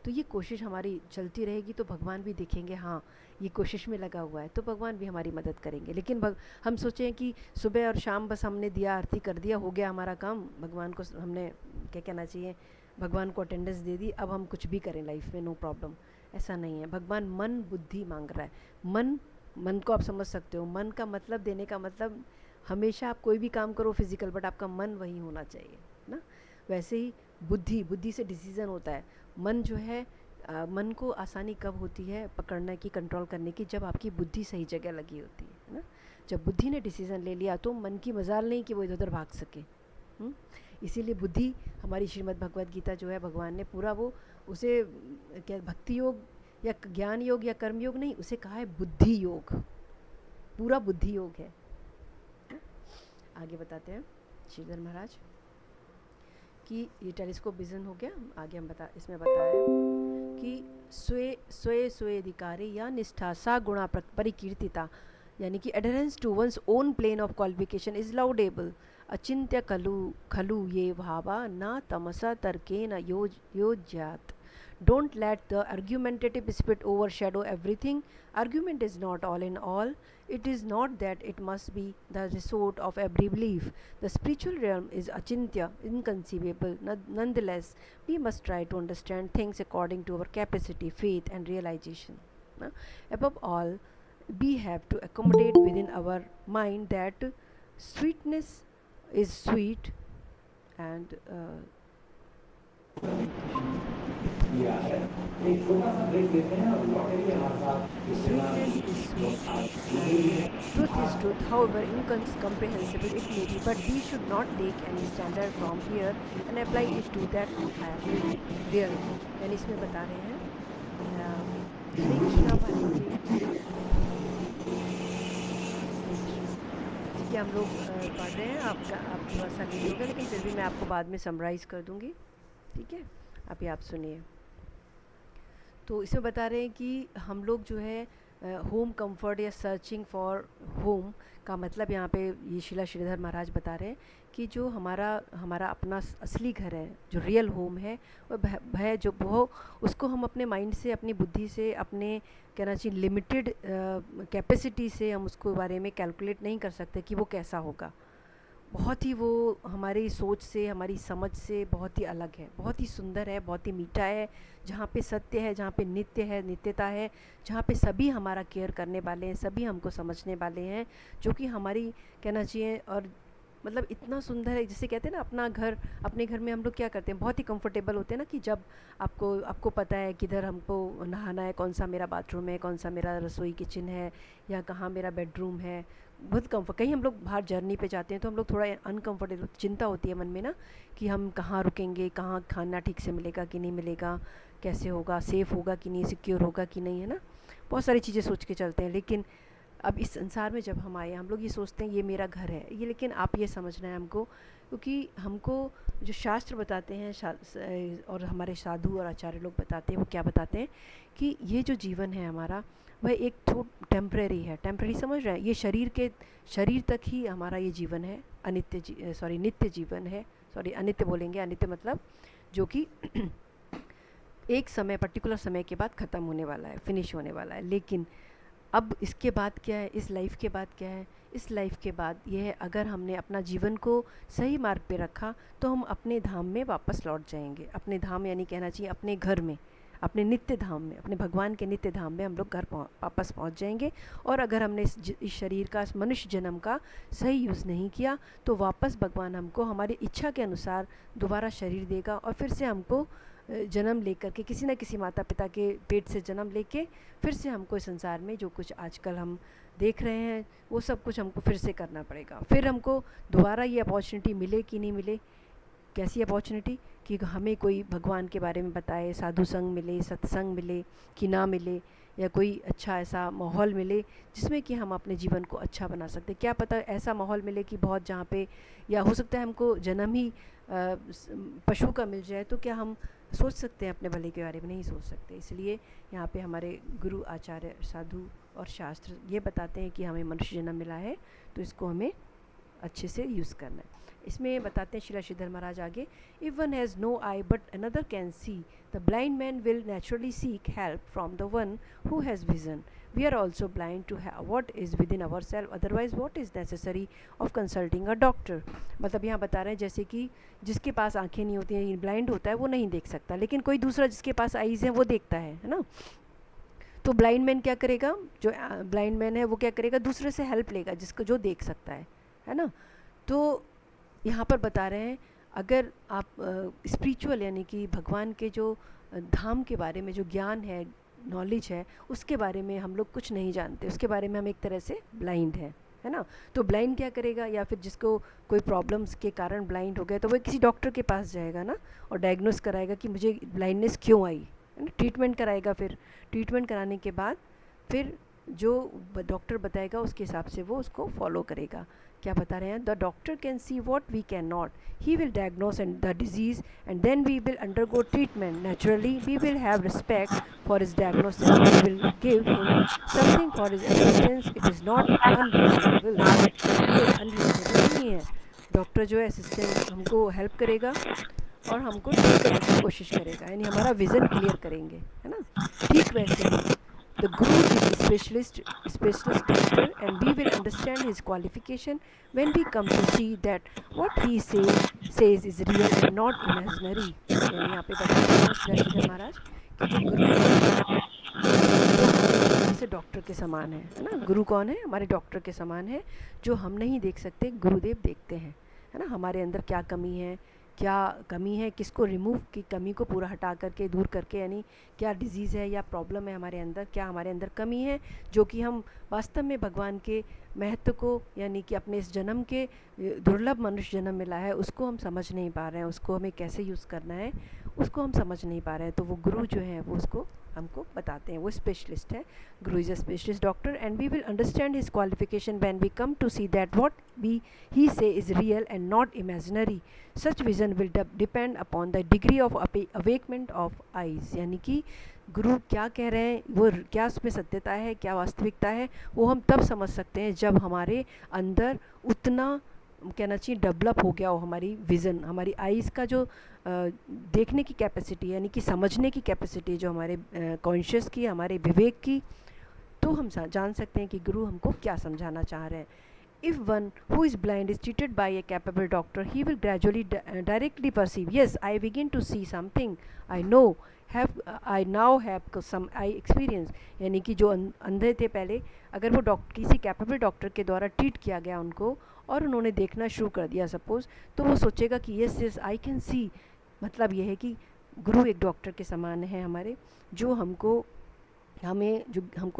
Speaker 1: तो ये कोशिश हमारी चलती रहेगी तो भगवान भी देखेंगे हाँ ये कोशिश में लगा हुआ है, तो भगवान भी हमारी मदद करेंगे। लेकिन हम सोचें कि सुबह और शाम बस हमने दिया आरती कर दिया, हो गया हमारा काम, भगवान को हमने क्या कहना चाहिए, भगवान को अटेंडेंस दे दी, अब हम कुछ भी करें लाइफ में नो प्रॉब्लम। ऐसा नहीं है। भगवान मन बुद्धि मांग रहा है। मन को आप समझ सकते हो, मन का मतलब, देने का मतलब, हमेशा आप कोई भी काम करो फिजिकल, बट आपका मन वही होना चाहिए ना। वैसे ही बुद्धि से डिसीज़न होता है। मन जो है मन को आसानी कब होती है पकड़ने की, कंट्रोल करने की, जब आपकी बुद्धि सही जगह लगी होती है ना। जब बुद्धि ने डिसीज़न ले लिया तो मन की मजाल नहीं कि वो इधर उधर भाग सके। इसीलिए बुद्धि, हमारी श्रीमद् भगवद गीता जो है भगवान ने पूरा वो उसे क्या भक्ति योग या ज्ञान योग या कर्म योग नहीं, उसे कहा है बुद्धि योग, पूरा बुद्धि योग है। आगे बताते हैं श्रीधर महाराज कि ये टेलीस्कोप विजन हो गया। आगे हम इसमें बताया कि स्वे स्वेधिकारी या निष्ठा सा गुणा परिकीर्तिता, यानी कि adherence to one's own plane of qualification is laudable, अचिंत्य खलु ये भावा न तमसा तर्केन योज्यात। Don't let the argumentative spirit overshadow everything. Argument is not all in all. It is not that it must be the resort of every belief. The spiritual realm is achintya, inconceivable. Nonetheless, we must try to understand things according to our capacity, faith, and realization. Above all, we have to accommodate within our mind that sweetness is sweet and sweetness is sweet and truth is truth, however incomprehensible it may be, but we should not take any standard from here and apply it to that real। यानी इसमें बता रहे हैं हरे कृष्णा भानी जी कि हम लोग पढ़ रहे हैं, आप थोड़ा सा लेट होगा लेकिन फिर भी मैं आपको बाद में समराइज़ कर दूंगी, ठीक है। अभी आप सुनिए। तो इसमें बता रहे हैं कि हम लोग जो है होम कंफर्ट या सर्चिंग फॉर होम का मतलब यहाँ पे ये शिला श्रीधर महाराज बता रहे हैं कि जो हमारा अपना असली घर है, जो रियल होम है, वह जो वो उसको हम अपने माइंड से, अपनी बुद्धि से, अपने कहना चाहिए लिमिटेड कैपेसिटी से हम उसको बारे में कैलकुलेट नहीं कर सकते कि वो कैसा होगा। बहुत ही वो हमारी सोच से, हमारी समझ से बहुत ही अलग है, बहुत ही सुंदर है, बहुत ही मीठा है, जहाँ पे सत्य है, जहाँ पे नित्य है, नित्यता है, जहाँ पे सभी हमारा केयर करने वाले हैं, सभी हमको समझने वाले हैं, जो कि हमारी कहना चाहिए। और मतलब इतना सुंदर है, जैसे कहते हैं ना अपना घर, अपने घर में हम लोग क्या करते हैं, बहुत ही कंफर्टेबल होते हैं ना, कि जब आपको पता है किधर हमको नहाना है, कौन सा मेरा बाथरूम है, कौन सा मेरा रसोई किचन है, या कहाँ मेरा बेडरूम है, बहुत कम्फर्ट। कहीं हम लोग बाहर जर्नी पे जाते हैं तो हम लोग थोड़ा अनकम्फर्टेबल, चिंता होती है मन में ना कि हम कहाँ रुकेंगे, कहाँ खाना ठीक से मिलेगा कि नहीं मिलेगा, कैसे होगा, सेफ़ होगा कि नहीं, सिक्योर होगा कि नहीं, है ना। बहुत सारी चीज़ें सोच के चलते हैं। लेकिन अब इस संसार में जब हम आए, हम लोग ये सोचते हैं ये मेरा घर है ये, लेकिन आप ये समझना है हमको, क्योंकि हमको जो शास्त्र बताते हैं और हमारे साधु और आचार्य लोग बताते हैं, वो क्या बताते हैं कि ये जो जीवन है हमारा, वह एक टेम्परेरी है। टेम्परेरी समझ रहे हैं, ये शरीर तक ही हमारा ये जीवन है। नित्य जीवन है, अनित्य बोलेंगे, अनित्य मतलब जो कि एक समय, पर्टिकुलर समय के बाद ख़त्म होने वाला है, फिनिश होने वाला है। लेकिन अब इसके बाद क्या है, इस लाइफ के बाद क्या है, इस लाइफ के बाद ये है, अगर हमने अपना जीवन को सही मार्ग पे रखा तो हम अपने धाम में वापस लौट जाएंगे। अपने धाम यानी कहना चाहिए अपने घर में, अपने नित्य धाम में, अपने भगवान के नित्य धाम में हम लोग घर वापस पहुंच जाएंगे। और अगर हमने इस शरीर का, इस मनुष्य जन्म का सही यूज़ नहीं किया तो वापस भगवान हमको हमारी इच्छा के अनुसार दोबारा शरीर देगा, और फिर से हमको जन्म लेकर के, किसी न किसी माता पिता के पेट से जन्म लेके, फिर से हमको इस संसार में जो कुछ आजकल हम देख रहे हैं वो सब कुछ हमको फिर से करना पड़ेगा। फिर हमको दोबारा ये अपॉर्चुनिटी मिले कि नहीं मिले, कैसी अपॉर्चुनिटी कि हमें कोई भगवान के बारे में बताए, साधु संग मिले, सत्संग मिले कि ना मिले, या कोई अच्छा ऐसा माहौल मिले जिसमें कि हम अपने जीवन को अच्छा बना सकते। क्या पता ऐसा माहौल मिले कि बहुत जहाँ पे, या हो सकता है हमको जन्म ही पशु का मिल जाए, तो क्या हम सोच सकते हैं अपने भले के बारे में? नहीं सोच सकते। इसलिए यहाँ पे हमारे गुरु आचार्य साधु और शास्त्र ये बताते हैं कि हमें मनुष्य जन्म मिला है तो इसको हमें अच्छे से यूज़ करना है। इसमें बताते हैं श्रीला श्रीधर महाराज आगे, if one has no eye but another can see, the blind man will naturally seek help from the one who has vision. We are also blind to what is within our self, otherwise what is necessary of consulting a doctor. मतलब यहाँ बता रहे हैं जैसे कि जिसके पास आंखें नहीं होती हैं, ब्लाइंड होता है, वो नहीं देख सकता, लेकिन कोई दूसरा जिसके पास आईज़ हैं वो देखता है ना। तो ब्लाइंड मैन क्या करेगा, जो ब्लाइंड मैन है वो क्या करेगा, दूसरे से हेल्प लेगा जिसको जो देख सकता है ना। तो यहाँ पर बता रहे हैं अगर आप स्पिरिचुअल यानी कि भगवान के जो धाम के बारे में जो ज्ञान है, नॉलेज है, उसके बारे में हम लोग कुछ नहीं जानते, उसके बारे में हम एक तरह से ब्लाइंड है ना। तो ब्लाइंड क्या करेगा, या फिर जिसको कोई प्रॉब्लम्स के कारण ब्लाइंड हो गया तो वो किसी डॉक्टर के पास जाएगा ना, और डायग्नोस कराएगा कि मुझे ब्लाइंडनेस क्यों आई, है ना। ट्रीटमेंट कराएगा, फिर ट्रीटमेंट कराने के बाद फिर जो डॉक्टर बताएगा उसके हिसाब से वो उसको फॉलो करेगा। क्या बता रहे हैं, the doctor can see what we can not, he will diagnose and the disease and then we will undergo treatment. Naturally we will have respect for his diagnosis, we will give him something for his assistance, it is not unreasonable. ये unreasonable नहीं है। Doctor जो है assistant हमको help करेगा और हमको ठीक करने की कोशिश करेगा, यानी हमारा विज़न क्लियर करेंगे, है ना। ठीक वैसे ही the guru is specialist doctor and we will understand his qualification when we come to see that what he says is real and not imaginary. यानी यहाँ पे बता रहे हैं श्री श्रीधर महाराज कि जो गुरु है वो हमारे एक तरह से डॉक्टर के समान है ना। गुरु कौन है, हमारे डॉक्टर के समान है, जो हम नहीं देख सकते, गुरुदेव देखते हैं, है ना। हमारे अंदर क्या कमी है, क्या कमी है, किसको रिमूव की कमी को पूरा हटा करके दूर करके, यानी क्या डिजीज़ है या प्रॉब्लम है हमारे अंदर, क्या हमारे अंदर कमी है जो कि हम वास्तव में भगवान के महत्व को, यानी कि अपने इस जन्म के दुर्लभ मनुष्य जन्म मिला है उसको हम समझ नहीं पा रहे हैं, उसको हमें कैसे यूज़ करना है उसको हम समझ नहीं पा रहे हैं। तो वो गुरु जो है वो उसको हमको बताते हैं, वो स्पेशलिस्ट है। Guru is a specialist doctor and we will understand his qualification when we come to see that what we he say is real and not imaginary. Such vision will depend upon the degree of awakement of eyes. यानी कि गुरु क्या कह रहे हैं, वो क्या उसमें सत्यता है, क्या वास्तविकता है, वो हम तब समझ सकते हैं जब हमारे अंदर उतना कहना चाहिए डेवलप हो गया हो हमारी विज़न, हमारी आइज़ का जो देखने की कैपेसिटी, यानी कि समझने की कैपेसिटी जो हमारे कॉन्शियस की, हमारे विवेक की, तो हम जान सकते हैं कि गुरु हमको क्या समझाना चाह रहे हैं। If one who is blind is treated by a capable doctor, he will gradually directly perceive, yes, I begin to see something, I know, I now have some I experience। यानी कि जो अंधे थे पहले, अगर वो किसी कैपेबल डॉक्टर के द्वारा ट्रीट किया गया उनको और उन्होंने देखना शुरू कर दिया सपोज़, तो वो सोचेगा कि yes yes I can see. मतलब ये है कि गुरु एक डॉक्टर के समान है हमारे, जो हमको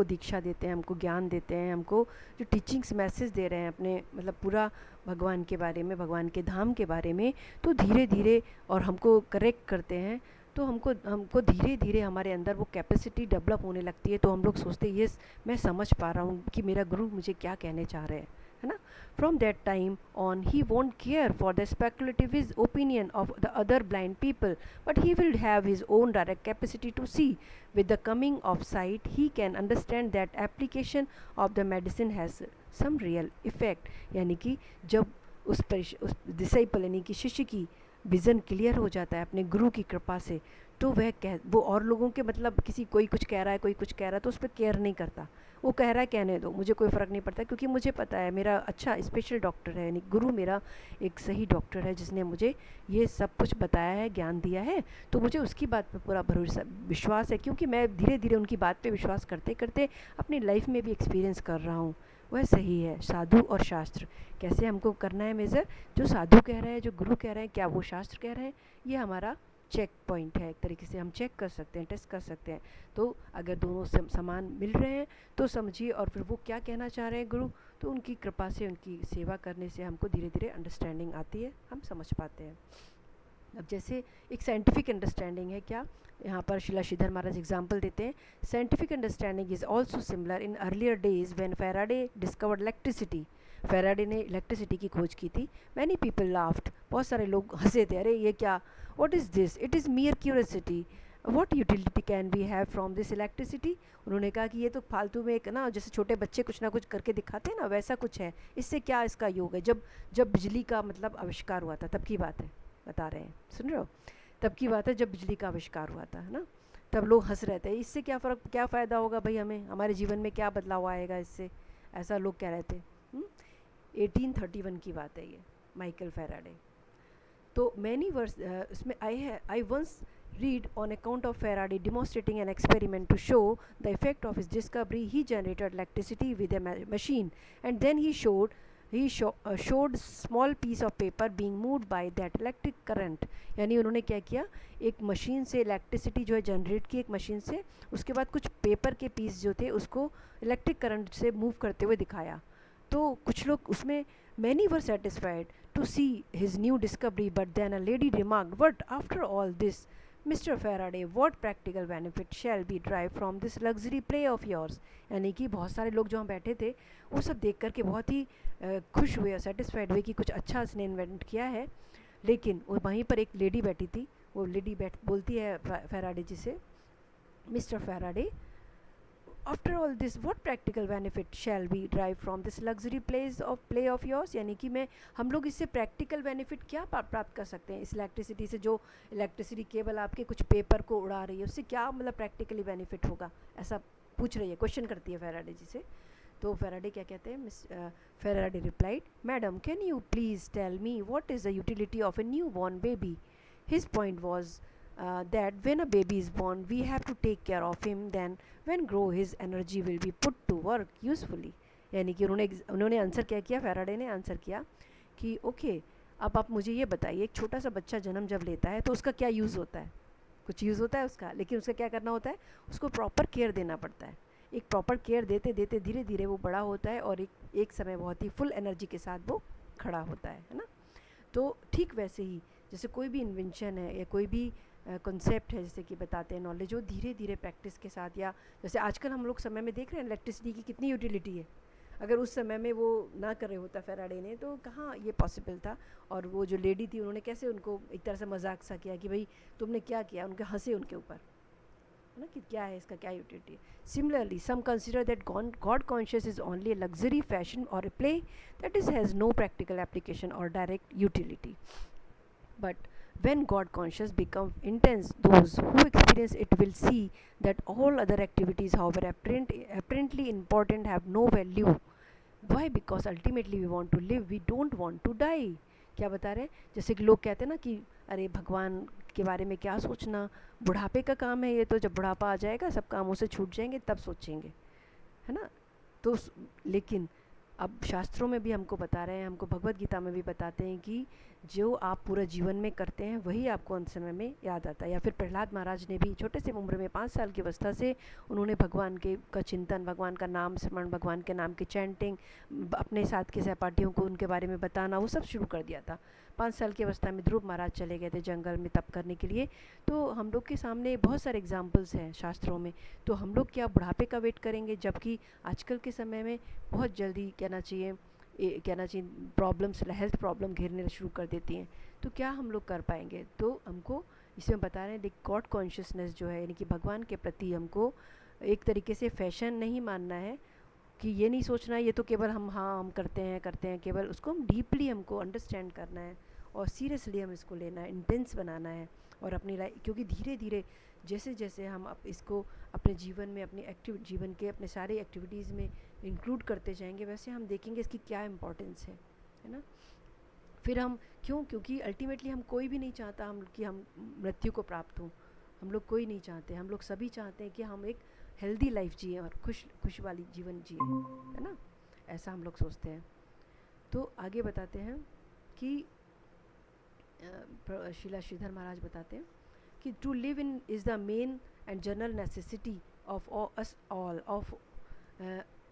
Speaker 1: दीक्षा देते हैं, हमको ज्ञान देते हैं, हमको जो टीचिंग्स मैसेज दे रहे हैं अपने, मतलब पूरा भगवान के बारे में, भगवान के धाम के बारे में, तो धीरे धीरे और हमको करेक्ट करते हैं, तो हमको धीरे धीरे हमारे अंदर वो कैपेसिटी डेवलप होने लगती है। तो हम लोग सोचते हैं यस मैं समझ पा रहा हूँ कि मेरा गुरु मुझे क्या कहने चाह रहे हैं, है ना। From that time on he won't care for the speculative opinion of the other blind people, but he will have his own direct capacity to see. With the coming of sight, he can understand that application of the medicine has some real effect। यानी कि जब उस disciple यानी कि शिष्य की vision clear हो जाता है अपने गुरु की कृपा से, तो वो और लोगों के, मतलब कोई कुछ कह रहा है, कोई कुछ कह रहा है, तो उस पर केयर नहीं करता, वो कह रहा है कहने दो, मुझे कोई फ़र्क नहीं पड़ता, क्योंकि मुझे पता है मेरा अच्छा स्पेशल डॉक्टर है, यानी गुरु मेरा एक सही डॉक्टर है जिसने मुझे ये सब कुछ बताया है, ज्ञान दिया है, तो मुझे उसकी बात पे पूरा भरोसा विश्वास है, क्योंकि मैं धीरे धीरे उनकी बात पे विश्वास करते करते अपनी लाइफ में भी एक्सपीरियंस कर रहा हूँ। वह सही है। साधु और शास्त्र कैसे हमको करना है मेज़र, जो साधु कह रहे हैं, जो गुरु कह रहे हैं, क्या वो शास्त्र कह रहे हैं, ये हमारा चेक पॉइंट है, एक तरीके से हम चेक कर सकते हैं, टेस्ट कर सकते हैं। तो अगर दोनों समान मिल रहे हैं तो समझिए, और फिर वो क्या कहना चाह रहे हैं गुरु, तो उनकी कृपा से, उनकी सेवा करने से हमको धीरे धीरे अंडरस्टैंडिंग आती है, हम समझ पाते हैं। अब जैसे एक साइंटिफिक अंडरस्टैंडिंग है क्या, यहाँ पर शिला श्रीधर महाराज एग्जाम्पल देते हैं, scientific understanding is also similar in earlier days when Faraday discovered electricity. Faraday ने इलेक्ट्रिसिटी की खोज की थी। मैनी पीपल लाफ्ट, बहुत सारे लोग हंसे थे, अरे ये क्या, what is this, it is mere curiosity, what utility can we have from this electricity. उन्होंने कहा कि ये तो फालतू में एक ना, जैसे छोटे बच्चे कुछ ना कुछ करके दिखाते हैं ना, वैसा कुछ है, इससे क्या इसका योग है। जब जब बिजली का मतलब आविष्कार हुआ था तब की बात है, बता रहे हैं, सुन रहे हो, तब की बात है जब बिजली का आविष्कार हुआ था, है ना। तब लोग हंस रहे थे, इससे क्या फ़र्क, क्या फ़ायदा होगा भाई, हमें हमारे जीवन में क्या बदलाव आएगा इससे, ऐसा लोग कह रहे थे। 1831 की बात है ये, माइकल फेराडे। तो मैनी वर्स इसमें I once read on account of Faraday demonstrating an experiment to show the effect of his discovery. He generated electricity with a machine, and then showed small piece of paper being moved by that electric current. यानी उन्होंने क्या किया, एक machine से electricity जो है generate की एक मशीन से, उसके बाद कुछ पेपर के पीस जो थे उसको इलेक्ट्रिक करंट से मूव करते हुए दिखाया। तो कुछ लोग उसमें, many were satisfied to see his new discovery, but then a lady remarked, "But after all this, Mr. Faraday, what practical benefit shall be derived from this luxury play of yours?" यानी कि बहुत सारे लोग जो वहाँ बैठे थे वो सब देख करके बहुत ही खुश हुए और सेटिस्फाइड हुए कि कुछ अच्छा उसने इन्वेंट किया है। लेकिन वो वहीं पर एक लेडी बैठी थी, वो लेडी बोलती है फेराडे जी से, "mister Faraday, after all this what practical benefit shall be drive from this luxury play of yours." यानी कि हम लोग इससे प्रैक्टिकल बेनिफिट क्या प्राप्त कर सकते हैं इस इलेक्ट्रिसिटी से, जो इलेक्ट्रिसिटी केवल आपके कुछ पेपर को उड़ा रही है, उससे क्या मतलब प्रैक्टिकली बेनिफिट होगा, ऐसा पूछ रही है, क्वेश्चन करती है फेराडे जी से। तो फेराडे क्या कहते हैं, Miss Faraday replied, "madam, can you please tell me what is the utility of a new born baby?" His point was that when a baby is born, we have to take care of him. Then, when grow, his energy will be put to work usefully. यानी कि उन्होंने answer क्या किया, Faraday ने answer किया कि okay, अब आप मुझे ये बताइए, एक छोटा सा बच्चा जन्म जब लेता है तो उसका क्या यूज़ होता है, कुछ यूज़ होता है उसका, लेकिन उसका क्या करना होता है, उसको प्रॉपर केयर देना पड़ता है। एक प्रॉपर केयर देते देते धीरे धीरे वो बड़ा होता है और एक समय बहुत ही फुल एनर्जी के साथ वो खड़ा होता है ना। तो ठीक वैसे ही जैसे कोई भी इन्वेंशन है या कोई भी कॉन्सेप्ट है, जैसे कि बताते हैं नॉलेज, वो धीरे धीरे प्रैक्टिस के साथ, या जैसे आजकल हम लोग समय में देख रहे हैं इलेक्ट्रिसिटी की कितनी यूटिलिटी है, अगर उस समय में वो ना कर रहे होता फेराडे ने तो कहाँ ये पॉसिबल था। और वो जो लेडी थी उन्होंने कैसे उनको एक तरह से मजाक सा किया कि भाई तुमने क्या किया, उनके हंसे उनके ऊपर, है ना, कि क्या है इसका, क्या यूटिलिटी है। Similarly some consider that God conscious is only a luxury fashion or a play that is has no practical application or direct utility. But when God conscious become intense, those who experience it will see that all other activities, however apparently important, have no value. Why? Because ultimately we want to live, we don't want to die. क्या बता रहे हैं, जैसे कि लोग कहते हैं ना कि अरे भगवान के बारे में क्या सोचना, बुढ़ापे का काम है ये, तो जब बुढ़ापा आ जाएगा सब कामों से छूट जाएंगे तब सोचेंगे, है ना। तो लेकिन अब शास्त्रों में भी हमको बता रहे हैं, हमको भगवत गीता में भी बताते हैं कि जो आप पूरा जीवन में करते हैं वही आपको अंत समय में याद आता है। या फिर प्रहलाद महाराज ने भी छोटे से उम्र में 5 साल की अवस्था से उन्होंने भगवान के का चिंतन, भगवान का नाम स्मरण, भगवान के नाम की चैंटिंग, अपने साथ के सहपाठियों को उनके बारे में बताना, वो सब शुरू कर दिया था। 5 साल की अवस्था में ध्रुव महाराज चले गए थे जंगल में तप करने के लिए। तो हम लोग के सामने बहुत सारे एग्जाम्पल्स हैं शास्त्रों में। तो हम लोग क्या बुढ़ापे का वेट करेंगे, जबकि आजकल के समय में बहुत जल्दी कहना चाहिए प्रॉब्लम्स, हेल्थ प्रॉब्लम घेरने शुरू कर देती हैं। तो क्या हम लोग कर पाएंगे। तो हमको इसमें बता रहे हैं गॉड कॉन्शियसनेस जो है, यानी कि भगवान के प्रति हमको एक तरीके से फैशन नहीं मानना है, कि ये नहीं सोचना ये तो केवल हम करते हैं, केवल उसको हम डीपली हमको अंडरस्टैंड करना है और सीरियसली हम इसको लेना है, इंटेंस बनाना है। और अपनी लाइफ, क्योंकि धीरे धीरे जैसे जैसे हम इसको अपने जीवन में, अपने एक्टिव जीवन के अपने सारे एक्टिविटीज़ में इंक्लूड करते जाएंगे, वैसे हम देखेंगे इसकी क्या इम्पोर्टेंस है ना। फिर हम क्योंकि अल्टीमेटली हम कोई भी नहीं चाहता कि हम मृत्यु को प्राप्त हों, हम लोग कोई नहीं चाहते, हम लोग सभी चाहते हैं कि हम एक हेल्दी लाइफ जिए और खुश वाली जीवन जिए, है ना, ऐसा हम लोग सोचते हैं। तो आगे बताते हैं कि शिला श्रीधर महाराज बताते हैं कि to live in is the main and general necessity of us all, of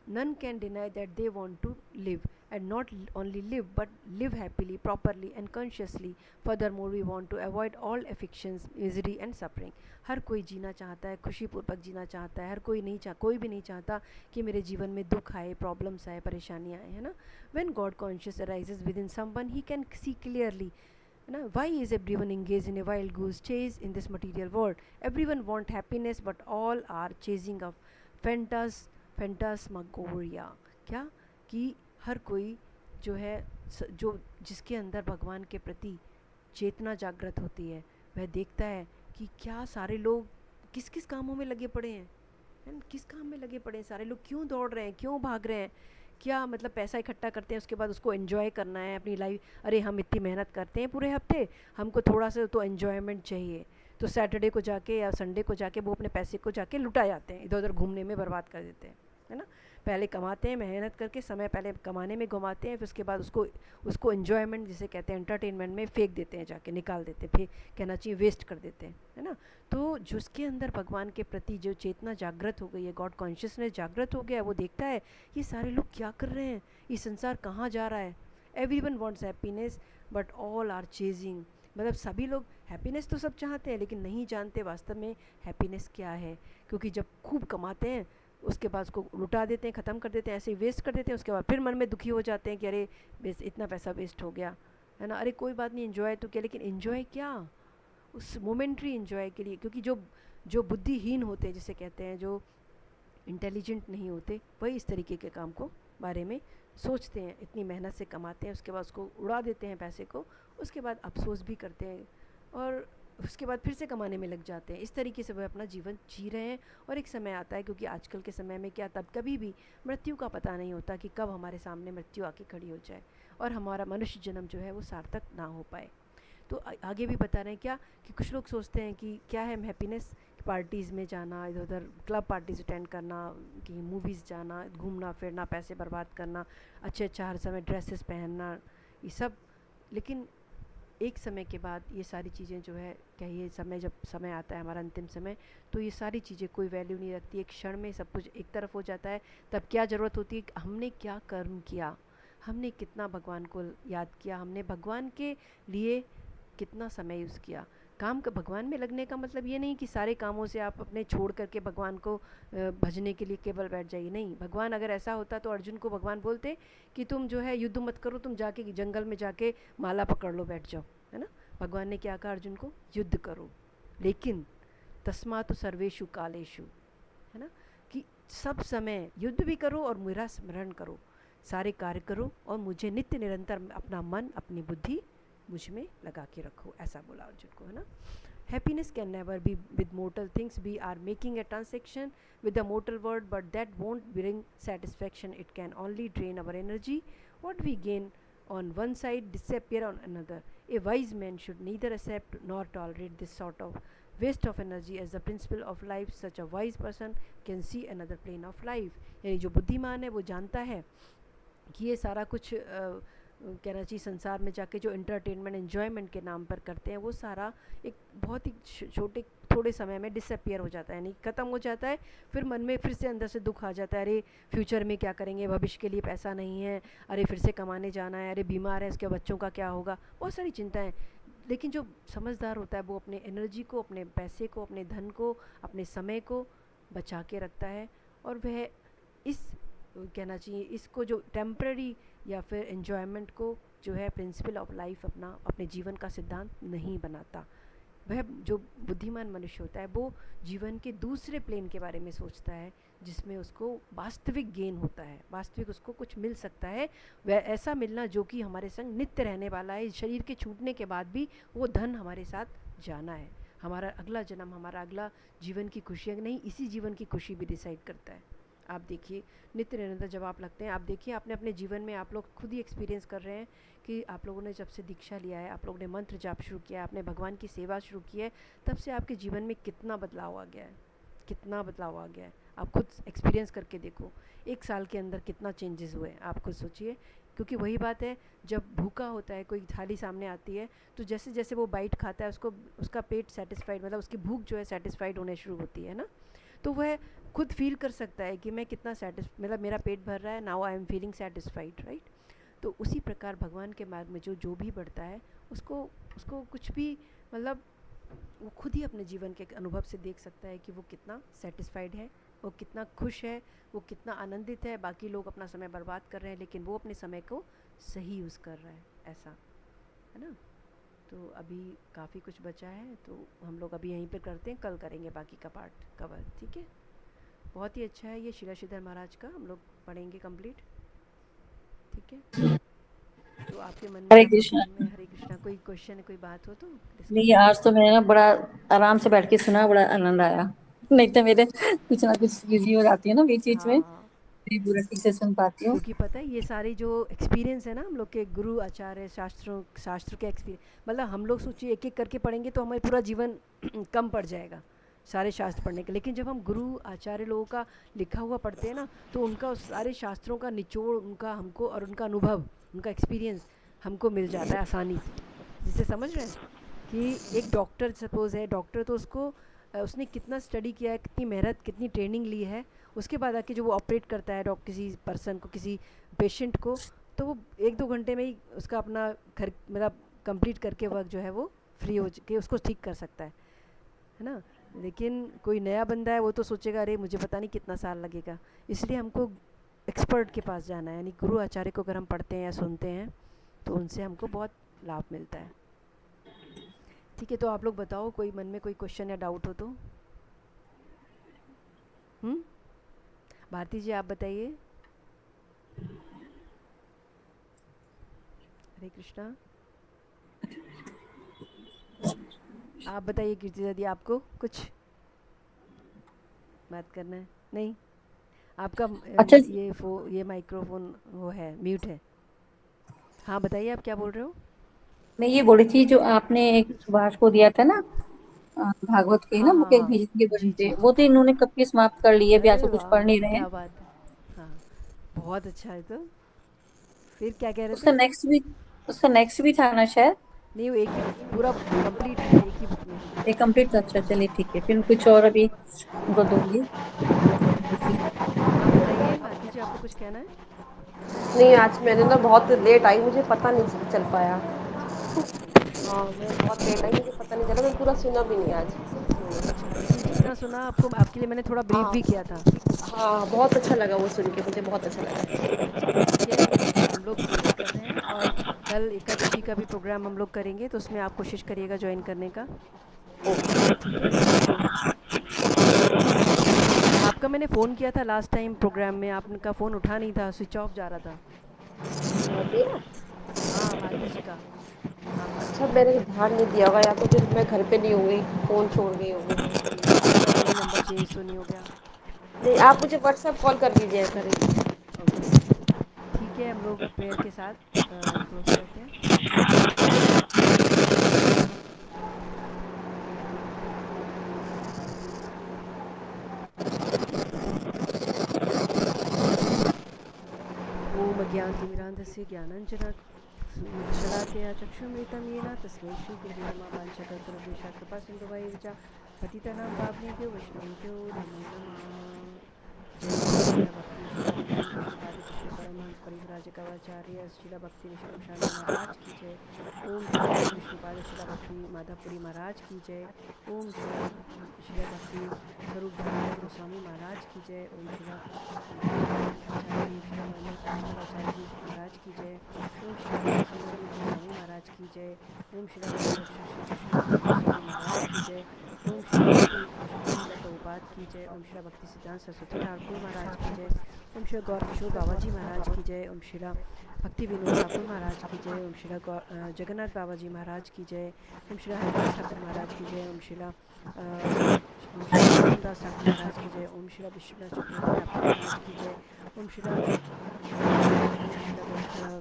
Speaker 1: none can deny that they want to live and not only live but live happily, properly and consciously. Furthermore, we want to avoid all afflictions, misery and suffering. हर कोई जीना चाहता है, खुशीपूर्वक जीना चाहता है, हर कोई नहीं कोई भी नहीं चाहता कि मेरे जीवन में दुख आए, प्रॉब्लम्स आए, परेशानियाँ आए, है ना. When God conscious arises within someone, he can see clearly. You know, why is everyone engaged in a wild goose chase in this material world? Everyone want happiness, but all are chasing of phantasmagoria. क्या कि हर कोई जो है जो जिसके अंदर भगवान के प्रति चेतना जागृत होती है, वह देखता है कि क्या सारे लोग किस किस कामों में लगे पड़े हैं, किस काम में लगे पड़े हैं सारे लोग, क्यों दौड़ रहे हैं, क्यों भाग रहे हैं. क्या मतलब पैसा इकट्ठा करते हैं, उसके बाद उसको एंजॉय करना है अपनी लाइफ. अरे हम इतनी मेहनत करते हैं पूरे हफ्ते, हमको थोड़ा सा तो एन्जॉयमेंट चाहिए. तो सैटरडे को जाके या संडे को जाके वो अपने पैसे को जाके लुटा जाते हैं, इधर उधर घूमने में बर्बाद कर देते हैं, है ना. पहले कमाते हैं, मेहनत करके समय पहले कमाने में घुमाते हैं, फिर उसके बाद उसको एन्जॉयमेंट जिसे कहते हैं, एंटरटेनमेंट में फेंक देते हैं, जाके निकाल देते हैं, फिर कहना चाहिए वेस्ट कर देते हैं, है ना. तो जिसके अंदर भगवान के प्रति जो चेतना जागृत हो गई है, गॉड कॉन्शियसनेस जागृत हो गया है, वो देखता है ये सारे लोग क्या कर रहे हैं, ये संसार कहाँ जा रहा है. Everyone wants happiness but all are chasing. मतलब सभी लोग हैप्पीनेस तो सब चाहते हैं, लेकिन नहीं जानते वास्तव में हैप्पीनेस क्या है. क्योंकि जब खूब कमाते हैं, उसके बाद उसको लुटा देते हैं, ख़त्म कर देते हैं, ऐसे ही वेस्ट कर देते हैं. उसके बाद फिर मन में दुखी हो जाते हैं कि अरे बेस इतना पैसा वेस्ट हो गया, है ना. अरे कोई बात नहीं, इन्जॉय तो किया, लेकिन इन्जॉय क्या, उस मोमेंट्री इन्जॉय के लिए. क्योंकि जो जो बुद्धिहीन होते हैं, जिसे कहते हैं जो इंटेलिजेंट नहीं होते, वही इस तरीके के काम को बारे में सोचते हैं. इतनी मेहनत से कमाते हैं, उसके बाद उसको उड़ा देते हैं पैसे को, उसके बाद अफसोस भी करते हैं और उसके बाद फिर से कमाने में लग जाते हैं. इस तरीके से वह अपना जीवन जी रहे हैं. और एक समय आता है, क्योंकि आजकल के समय में क्या, तब कभी भी मृत्यु का पता नहीं होता कि कब हमारे सामने मृत्यु आके खड़ी हो जाए और हमारा मनुष्य जन्म जो है वो सार्थक ना हो पाए. तो आगे भी बता रहे हैं क्या कि कुछ लोग सोचते हैं कि क्या है हैप्पीनेस, पार्टीज़ में जाना, इधर उधर क्लब पार्टीज अटेंड करना, कि मूवीज़ जाना, घूमना फिरना, पैसे बर्बाद करना, अच्छे अच्छा हर समय ड्रेसेस पहनना, ये सब. लेकिन एक समय के बाद ये सारी चीज़ें जो है, क्या ये समय जब समय आता है हमारा अंतिम समय, तो ये सारी चीज़ें कोई वैल्यू नहीं रखती. एक क्षण में सब कुछ एक तरफ हो जाता है. तब क्या ज़रूरत होती है कि हमने क्या कर्म किया, हमने कितना भगवान को याद किया, हमने भगवान के लिए कितना समय यूज़ किया. काम का भगवान में लगने का मतलब ये नहीं कि सारे कामों से आप अपने छोड़ करके भगवान को भजने के लिए केवल बैठ जाइए. नहीं, भगवान अगर ऐसा होता तो अर्जुन को भगवान बोलते कि तुम जो है युद्ध मत करो, तुम जाके जंगल में जाके माला पकड़ लो, बैठ जाओ, है ना. भगवान ने क्या कहा अर्जुन को, युद्ध करो, लेकिन तस्मात् सर्वेषु कालेषु, है ना, कि सब समय युद्ध भी करो और मेरा स्मरण करो, सारे कार्य करो और मुझे नित्य निरंतर अपना मन, अपनी बुद्धि मुझ में लगा के रखो, ऐसा बोला अर्जुन को, है ना. Happiness can never be with mortal things. We are making a transaction with the mortal world, but that won't bring satisfaction. It can only drain our energy. What we gain on one side disappear on another. A wise man should neither accept nor tolerate this sort of waste of energy as the principle of life. Such a wise person can see another plane of life. यानी जो बुद्धिमान है वो जानता है कि ये सारा कुछ कहना चाहिए संसार में जाके जो एंटरटेनमेंट एन्जॉयमेंट के नाम पर करते हैं, वो सारा एक बहुत ही छोटे थोड़े समय में डिसअपियर हो जाता है, यानी ख़त्म हो जाता है. फिर मन में फिर से अंदर से दुख आ जाता है, अरे फ्यूचर में क्या करेंगे, भविष्य के लिए पैसा नहीं है, अरे फिर से कमाने जाना है, अरे बीमार है, उसके बच्चों का क्या होगा, बहुत सारी चिंताएं. लेकिन जो समझदार होता है वो अपने एनर्जी को, अपने पैसे को, अपने धन को, अपने समय को बचा के रखता है. और वह इस कहना चाहिए इसको जो टेम्पररी या फिर एन्जॉयमेंट को जो है प्रिंसिपल ऑफ लाइफ अपना अपने जीवन का सिद्धांत नहीं बनाता. वह जो बुद्धिमान मनुष्य होता है वो जीवन के दूसरे प्लेन के बारे में सोचता है, जिसमें उसको वास्तविक गेन होता है, वास्तविक उसको कुछ मिल सकता है. वह ऐसा मिलना जो कि हमारे संग नित्य रहने वाला है. शरीर के छूटने के बाद भी वो धन हमारे साथ जाना है. हमारा अगला जन्म, हमारा अगला जीवन की खुशियाँ नहीं, इसी जीवन की खुशी भी डिसाइड करता है. आप देखिए नित्य निरंतर जब आप लगते हैं, आप देखिए आपने अपने जीवन में आप लोग खुद ही एक्सपीरियंस कर रहे हैं कि आप लोगों ने जब से दीक्षा लिया है, आप लोगों ने मंत्र जाप शुरू किया है, आपने भगवान की सेवा शुरू की है, तब से आपके जीवन में कितना बदलाव आ गया है, कितना बदलाव आ गया है. आप खुद एक्सपीरियंस करके देखो, एक साल के अंदर कितना चेंजेस हुए, आप खुद सोचिए. क्योंकि वही बात है, जब भूखा होता है, कोई थाली सामने आती है, तो जैसे जैसे वो बाइट खाता है उसको उसका पेट सेटिस्फाइड, मतलब उसकी भूख जो है सेटिस्फाइड होने शुरू होती है ना. तो वह खुद फील कर सकता है कि मैं कितना मतलब मेरा पेट भर रहा है, now I am feeling satisfied, right. तो उसी प्रकार भगवान के मार्ग में जो जो भी बढ़ता है, उसको उसको कुछ भी, मतलब वो खुद ही अपने जीवन के अनुभव से देख सकता है कि वो कितना सेटिस्फाइड है, वो कितना खुश है, वो कितना आनंदित है। बाकी लोग अपना समय बर्बाद कर रहे हैं, लेकिन वो अपने समय को सही यूज़ कर रहा है, ऐसा है ना। तो अभी काफ़ी कुछ बचा है, तो हम लोग अभी यहीं पे करते हैं, कल करेंगे बाकी का पार्ट कवर, ठीक है। बहुत ही अच्छा है ये शीला श्रीधर महाराज का, हम लोग पढ़ेंगे कंप्लीट, ठीक है। तो आपके मन में,
Speaker 2: हरे
Speaker 1: आपके
Speaker 2: कृष्णा।
Speaker 1: ध्यान में, हरे कृष्णा, कोई क्वेश्चन, कोई बात हो तो डिस्कस
Speaker 2: नहीं,
Speaker 1: करें।
Speaker 2: आज तो मैंने ना बड़ा आराम से बैठ के सुना, बड़ा आनंद आया। नहीं तो मेरे कुछ ना कुछ बिजी हो जाती है ना बीच बीच में,
Speaker 1: हाँ,
Speaker 2: नहीं पूरा ठीक से सुन पाती हूँ।
Speaker 1: क्योंकि पता है ये सारी जो एक्सपीरियंस है ना हम लोग के गुरु आचार्य शास्त्र के एक्सपीरियंस, मतलब हम लोग सोचिए एक एक करके पढ़ेंगे तो हमें पूरा जीवन कम पड़ जाएगा सारे शास्त्र पढ़ने के। लेकिन जब हम गुरु आचार्य लोगों का लिखा हुआ पढ़ते हैं ना, तो उनका उस सारे शास्त्रों का निचोड़, उनका हमको, और उनका अनुभव, उनका एक्सपीरियंस हमको मिल जाता है आसानी से। जिसे समझ रहे हैं कि एक डॉक्टर सपोज है, डॉक्टर तो उसको उसने कितना स्टडी किया है, कितनी मेहनत, कितनी ट्रेनिंग ली है, उसके बाद आके जो वो ऑपरेट करता है डॉक्टर किसी पर्सन को, किसी पेशेंट को, तो वो एक दो घंटे में ही उसका अपना घर, मतलब कंप्लीट करके वर्क जो है वो फ्री हो के उसको ठीक कर सकता है ना। लेकिन कोई नया बंदा है, वो तो सोचेगा अरे मुझे पता नहीं कितना साल लगेगा। इसलिए हमको एक्सपर्ट के पास जाना है, यानी गुरु आचार्य को अगर हम पढ़ते हैं या सुनते हैं तो उनसे हमको बहुत लाभ मिलता है, ठीक है। तो आप लोग बताओ, कोई मन में कोई क्वेश्चन या डाउट हो तो। हम्म, भारती जी आप बताइए। हरे कृष्णा। आप बताइए कीर्ति दीदी, आपको कुछ बात करना है? नहीं, आपका
Speaker 2: अच्छा,
Speaker 1: ये माइक्रोफोन वो है, म्यूट है। हाँ बताइए, आप क्या बोल रहे हो?
Speaker 2: मैं ये बोल रही थी, जो आपने एक सुभाष को दिया था ना, भागवत के
Speaker 1: हाँ
Speaker 2: ना
Speaker 1: हाँ
Speaker 2: बुक एक
Speaker 1: हाँ,
Speaker 2: भेजेंगे
Speaker 1: जी
Speaker 2: बनते,
Speaker 1: जी
Speaker 2: वो
Speaker 1: जी।
Speaker 2: तो इन्होंने कब की समाप्त कर ली है, अभी
Speaker 1: अरे
Speaker 2: आजकल कुछ पढ़
Speaker 1: वाह,
Speaker 2: नहीं रहे हैं।
Speaker 1: क्या बात है। हाँ, बहुत अच्छा है। तो फिर क्या कह रहे
Speaker 2: उसका
Speaker 1: थे?
Speaker 2: नेक्स्ट भी उसका नेक्स्ट भी था ना शायद।
Speaker 1: नहीं, वो एक ही पूरा कंप्लीट है एक ही बुक में।
Speaker 2: ये कंप्लीट था, अच्छा चलिए ठीक है, फिर कुछ और अभी उनको दूंगी थोड़ी सी।
Speaker 1: हाँ बताइए भारती जी, आपको कुछ कहना है?
Speaker 3: नहीं, आज मैंने ना बहुत लेट आई, मुझे पता नहीं चल पाया।
Speaker 1: अच्छा अच्छा।
Speaker 3: हाँ, मैं बहुत लेट आई, मुझे पता नहीं चला, मैं पूरा सुना भी नहीं आज।
Speaker 1: अच्छा, लेकिन जितना सुना आपको, आपके लिए मैंने थोड़ा ब्रीफ
Speaker 3: हाँ
Speaker 1: भी किया था।
Speaker 3: हाँ, बहुत अच्छा लगा वो सुन के, मुझे बहुत अच्छा लगा।
Speaker 1: अच्छा ठीक है, हम लोग यही कर रहे हैं। और कल एकादशी का भी प्रोग्राम हम लोग करेंगे, तो उसमें आप कोशिश करिएगा ज्वाइन करने का, ठीक है। आपका मैंने फ़ोन किया था लास्ट टाइम प्रोग्राम में, आपका फ़ोन उठा नहीं था, स्विच ऑफ जा रहा था।
Speaker 3: मेरा
Speaker 1: हाँ भारती जी का, आपका।
Speaker 3: अच्छा, मैंने ध्यान नहीं दिया होगा, या तो फिर मैं घर पे नहीं होंगी, फ़ोन
Speaker 1: अच्छा,
Speaker 3: छोड़ गई होंगी।
Speaker 1: ओके, हो सकता है कहीं नंबर चेंज तो नहीं हो गया।
Speaker 3: नहीं, आप मुझे व्हाट्सएप कॉल कर दीजिए करें।
Speaker 1: ओके, ठीक है, हम लोग प्रेयर के साथ क्लोज करते हैं। ओम अज्ञानतिमिरान्धस्य ज्ञानाञ्जनशलाकया चक्षुमृतं येन तस्मै श्रीगुरुवे नमः। वाञ्छाकल्पतरुभ्यश्च कृपासिन्धुभ्यैव च पतितानां पावनेभ्यो वैष्णवेभ्यो नमो नमः। जय जय शिला भक्ति शिला भगवान विष्णुपाद श्री परमहंस परिव्राजकाचार्य शिला भक्ति विष्णु स्वामी महाराज की जय। ओम शिला गुरु विष्णुपाद शिला भक्ति माधापुरी महाराज की जय। ओम शिला शिला भक्ति स्वरूप धर्मानंद गोस्वामी महाराज की जय। ओम शिला ग्रंथाचार्य ओम शिला परिमलाचार्य जी महाराज की जय। ओम शिला भक्ति सुंदर देव गोस्वामी महाराज की जय। ओम शिला गौर रक्षक श्री कृष्णानंद गोस्वामी महाराज की जय। ओम शिला भक्ति श्री शिला प्रभुपाद की जय। ओम शिला भक्ति सिद्धांत सरस्वती ठाकुर महाराज की जय। ओम शिला गौर किशोर बाबा जी महाराज की जय। ओम शिला भक्ति विनोद ठाकुर महाराज की जय। ओम शिला जगन्नाथ बाबा जी महाराज की जय। ओम शिला हरिदास ठाकुर महाराज की जय। ओम शिला नरोत्तम दास ठाकुर महाराज की जय। ओम शिला विश्वनाथ चक्रवर्ती ठाकुर महाराज की जय। ओम शिला ओम शिला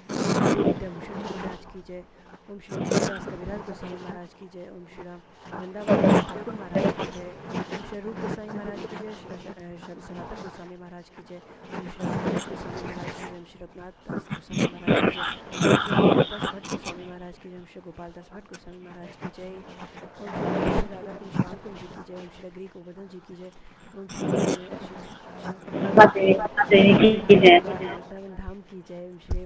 Speaker 1: गुरुदेव विद्याभूषण जी महाराज की जय। ओम श्री तुलसीदास कविराज गोस्वामी महाराज की जय। ओम श्री वृंदावन दास ठाकुर महाराज की जय। ओम श्री रूप गोस्वामी महाराज की जय। श्री सनातन गोस्वामी महाराज की जय। ओम श्री अमरदास गोस्वामी महाराज की जय। ओम श्री रघुनाथ दास गोस्वामी महाराज की जय। ओम श्री रघुनाथ दास भट्ट गोस्वामी महाराज की जय। ओम श्री गोपाल दास भट्ट गोस्वामी महाराज की जय। ओम श्री श्री राधा कुंज श्याम कुंज जी की जय। ओम श्री ग्री गोवर्धन जी की जय। ओम श्री शिव शिव
Speaker 2: बात देवी की जय।
Speaker 1: वृंदावन धाम की जय। ओम श्री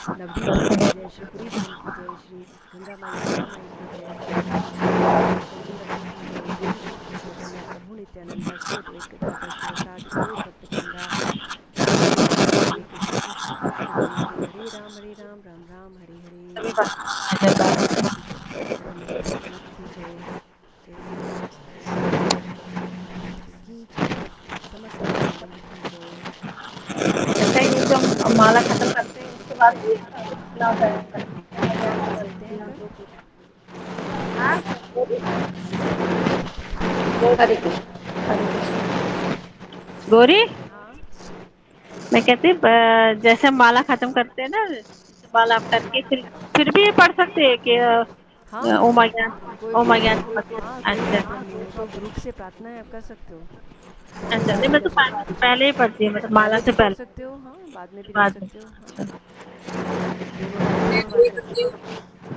Speaker 1: नवदीप धाम की जय, श्री पुरी धाम की जय, श्री गंगा माई यमुना माई की जय, श्री काशी श्री पंचवटी की जय। जय श्री कृष्ण चैतन्य प्रभु नित्यानंदा श्री अद्वैत गदाधर श्रीवासादि गौर भक्तवृंदा। हरे कृष्ण कृष्ण कृष्ण हरे हरे, हरे राम राम हरे हरे। जय श्री कृष्ण जगन्नाथ प्रभु की जय। जय श्री कृष्ण की जय, समस्त गुरुवृंद की जय।
Speaker 2: अच्छा, ये जो हम माला खत्म करते हैं उसके बाद भी अपना होता है।
Speaker 1: क्या बोलते हैं कर?
Speaker 2: हाँ, वो भी।
Speaker 1: हरे कृष्ण।
Speaker 3: हरे कृष्ण।
Speaker 2: हरे कृष्ण।
Speaker 4: गौरी,
Speaker 1: हाँ
Speaker 4: मैं कहती जैसे हम माला खत्म करते हैं ना, जैसे माला करके फिर भी ये पढ़ सकते हैं कि
Speaker 1: हाँ हाँ
Speaker 4: ओम अज्ञान,
Speaker 1: कोई
Speaker 4: ओम अज्ञान।
Speaker 1: हाँ कोई
Speaker 4: अच्छा
Speaker 1: प्रॉब्लम नहीं, वो तो ग्रुप से प्रार्थना है, आप कर सकते हो, जितनी
Speaker 4: अच्छा,
Speaker 1: बार
Speaker 4: नहीं
Speaker 1: भी
Speaker 4: मैं
Speaker 1: कर
Speaker 4: तो
Speaker 1: सकते हो।
Speaker 4: पहले ही पढ़ती हूँ, मतलब माला
Speaker 1: पहले
Speaker 4: से
Speaker 1: भी कर
Speaker 4: पहले।
Speaker 1: सकते हो, हाँ बाद में भी रख
Speaker 4: बाद में।
Speaker 1: सकते हो, हाँ
Speaker 4: अच्छा।
Speaker 1: ऐसा नहीं है, दोनों टाइम
Speaker 2: मैं
Speaker 1: दोनों
Speaker 2: तो
Speaker 1: बार
Speaker 2: ये
Speaker 1: कर
Speaker 2: करती
Speaker 1: सकते
Speaker 2: हूँ,
Speaker 1: हो।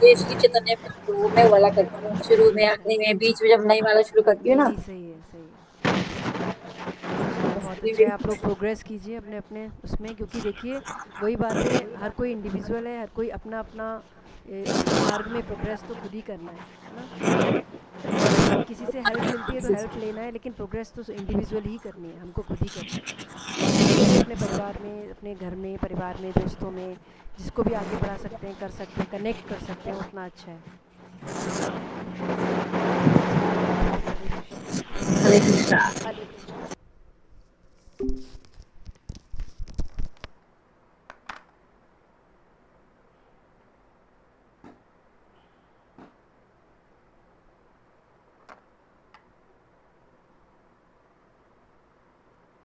Speaker 2: ये श्री चैतन्य प्रभु में वाला करती हूँ, शुरू में
Speaker 1: अच्छा,
Speaker 2: आखिरी में बीच में जब नई वाला शुरू करती हूँ
Speaker 1: नहीं
Speaker 2: ना।
Speaker 1: नहीं सही है, सही है, बहुत अच्छा है। अच्छा है,
Speaker 2: बस
Speaker 1: बहुत
Speaker 2: ये
Speaker 1: अच्छा है,
Speaker 2: भी।
Speaker 1: आप लोग प्रोग्रेस कीजिए अपने अपने उसमें, क्योंकि देखिए वही बात है, हर कोई इंडिविजुअल है, हर कोई अपना अपना इस मार्ग में प्रोग्रेस तो खुद ही करना है ना। और किसी से हेल्प मिलती है तो हेल्प लेना है, लेकिन प्रोग्रेस तो इंडिविजुअल ही करनी है, हमको खुद ही करनी है। और जिसको भी अपने परिवार में, अपने घर में, परिवार में, दोस्तों में, जिसको भी आगे बढ़ा सकते हैं, कर सकते हैं, कनेक्ट कर सकते हैं, उतना अच्छा है। ठीक है, हरे कृष्णा।
Speaker 4: हरे कृष्णा।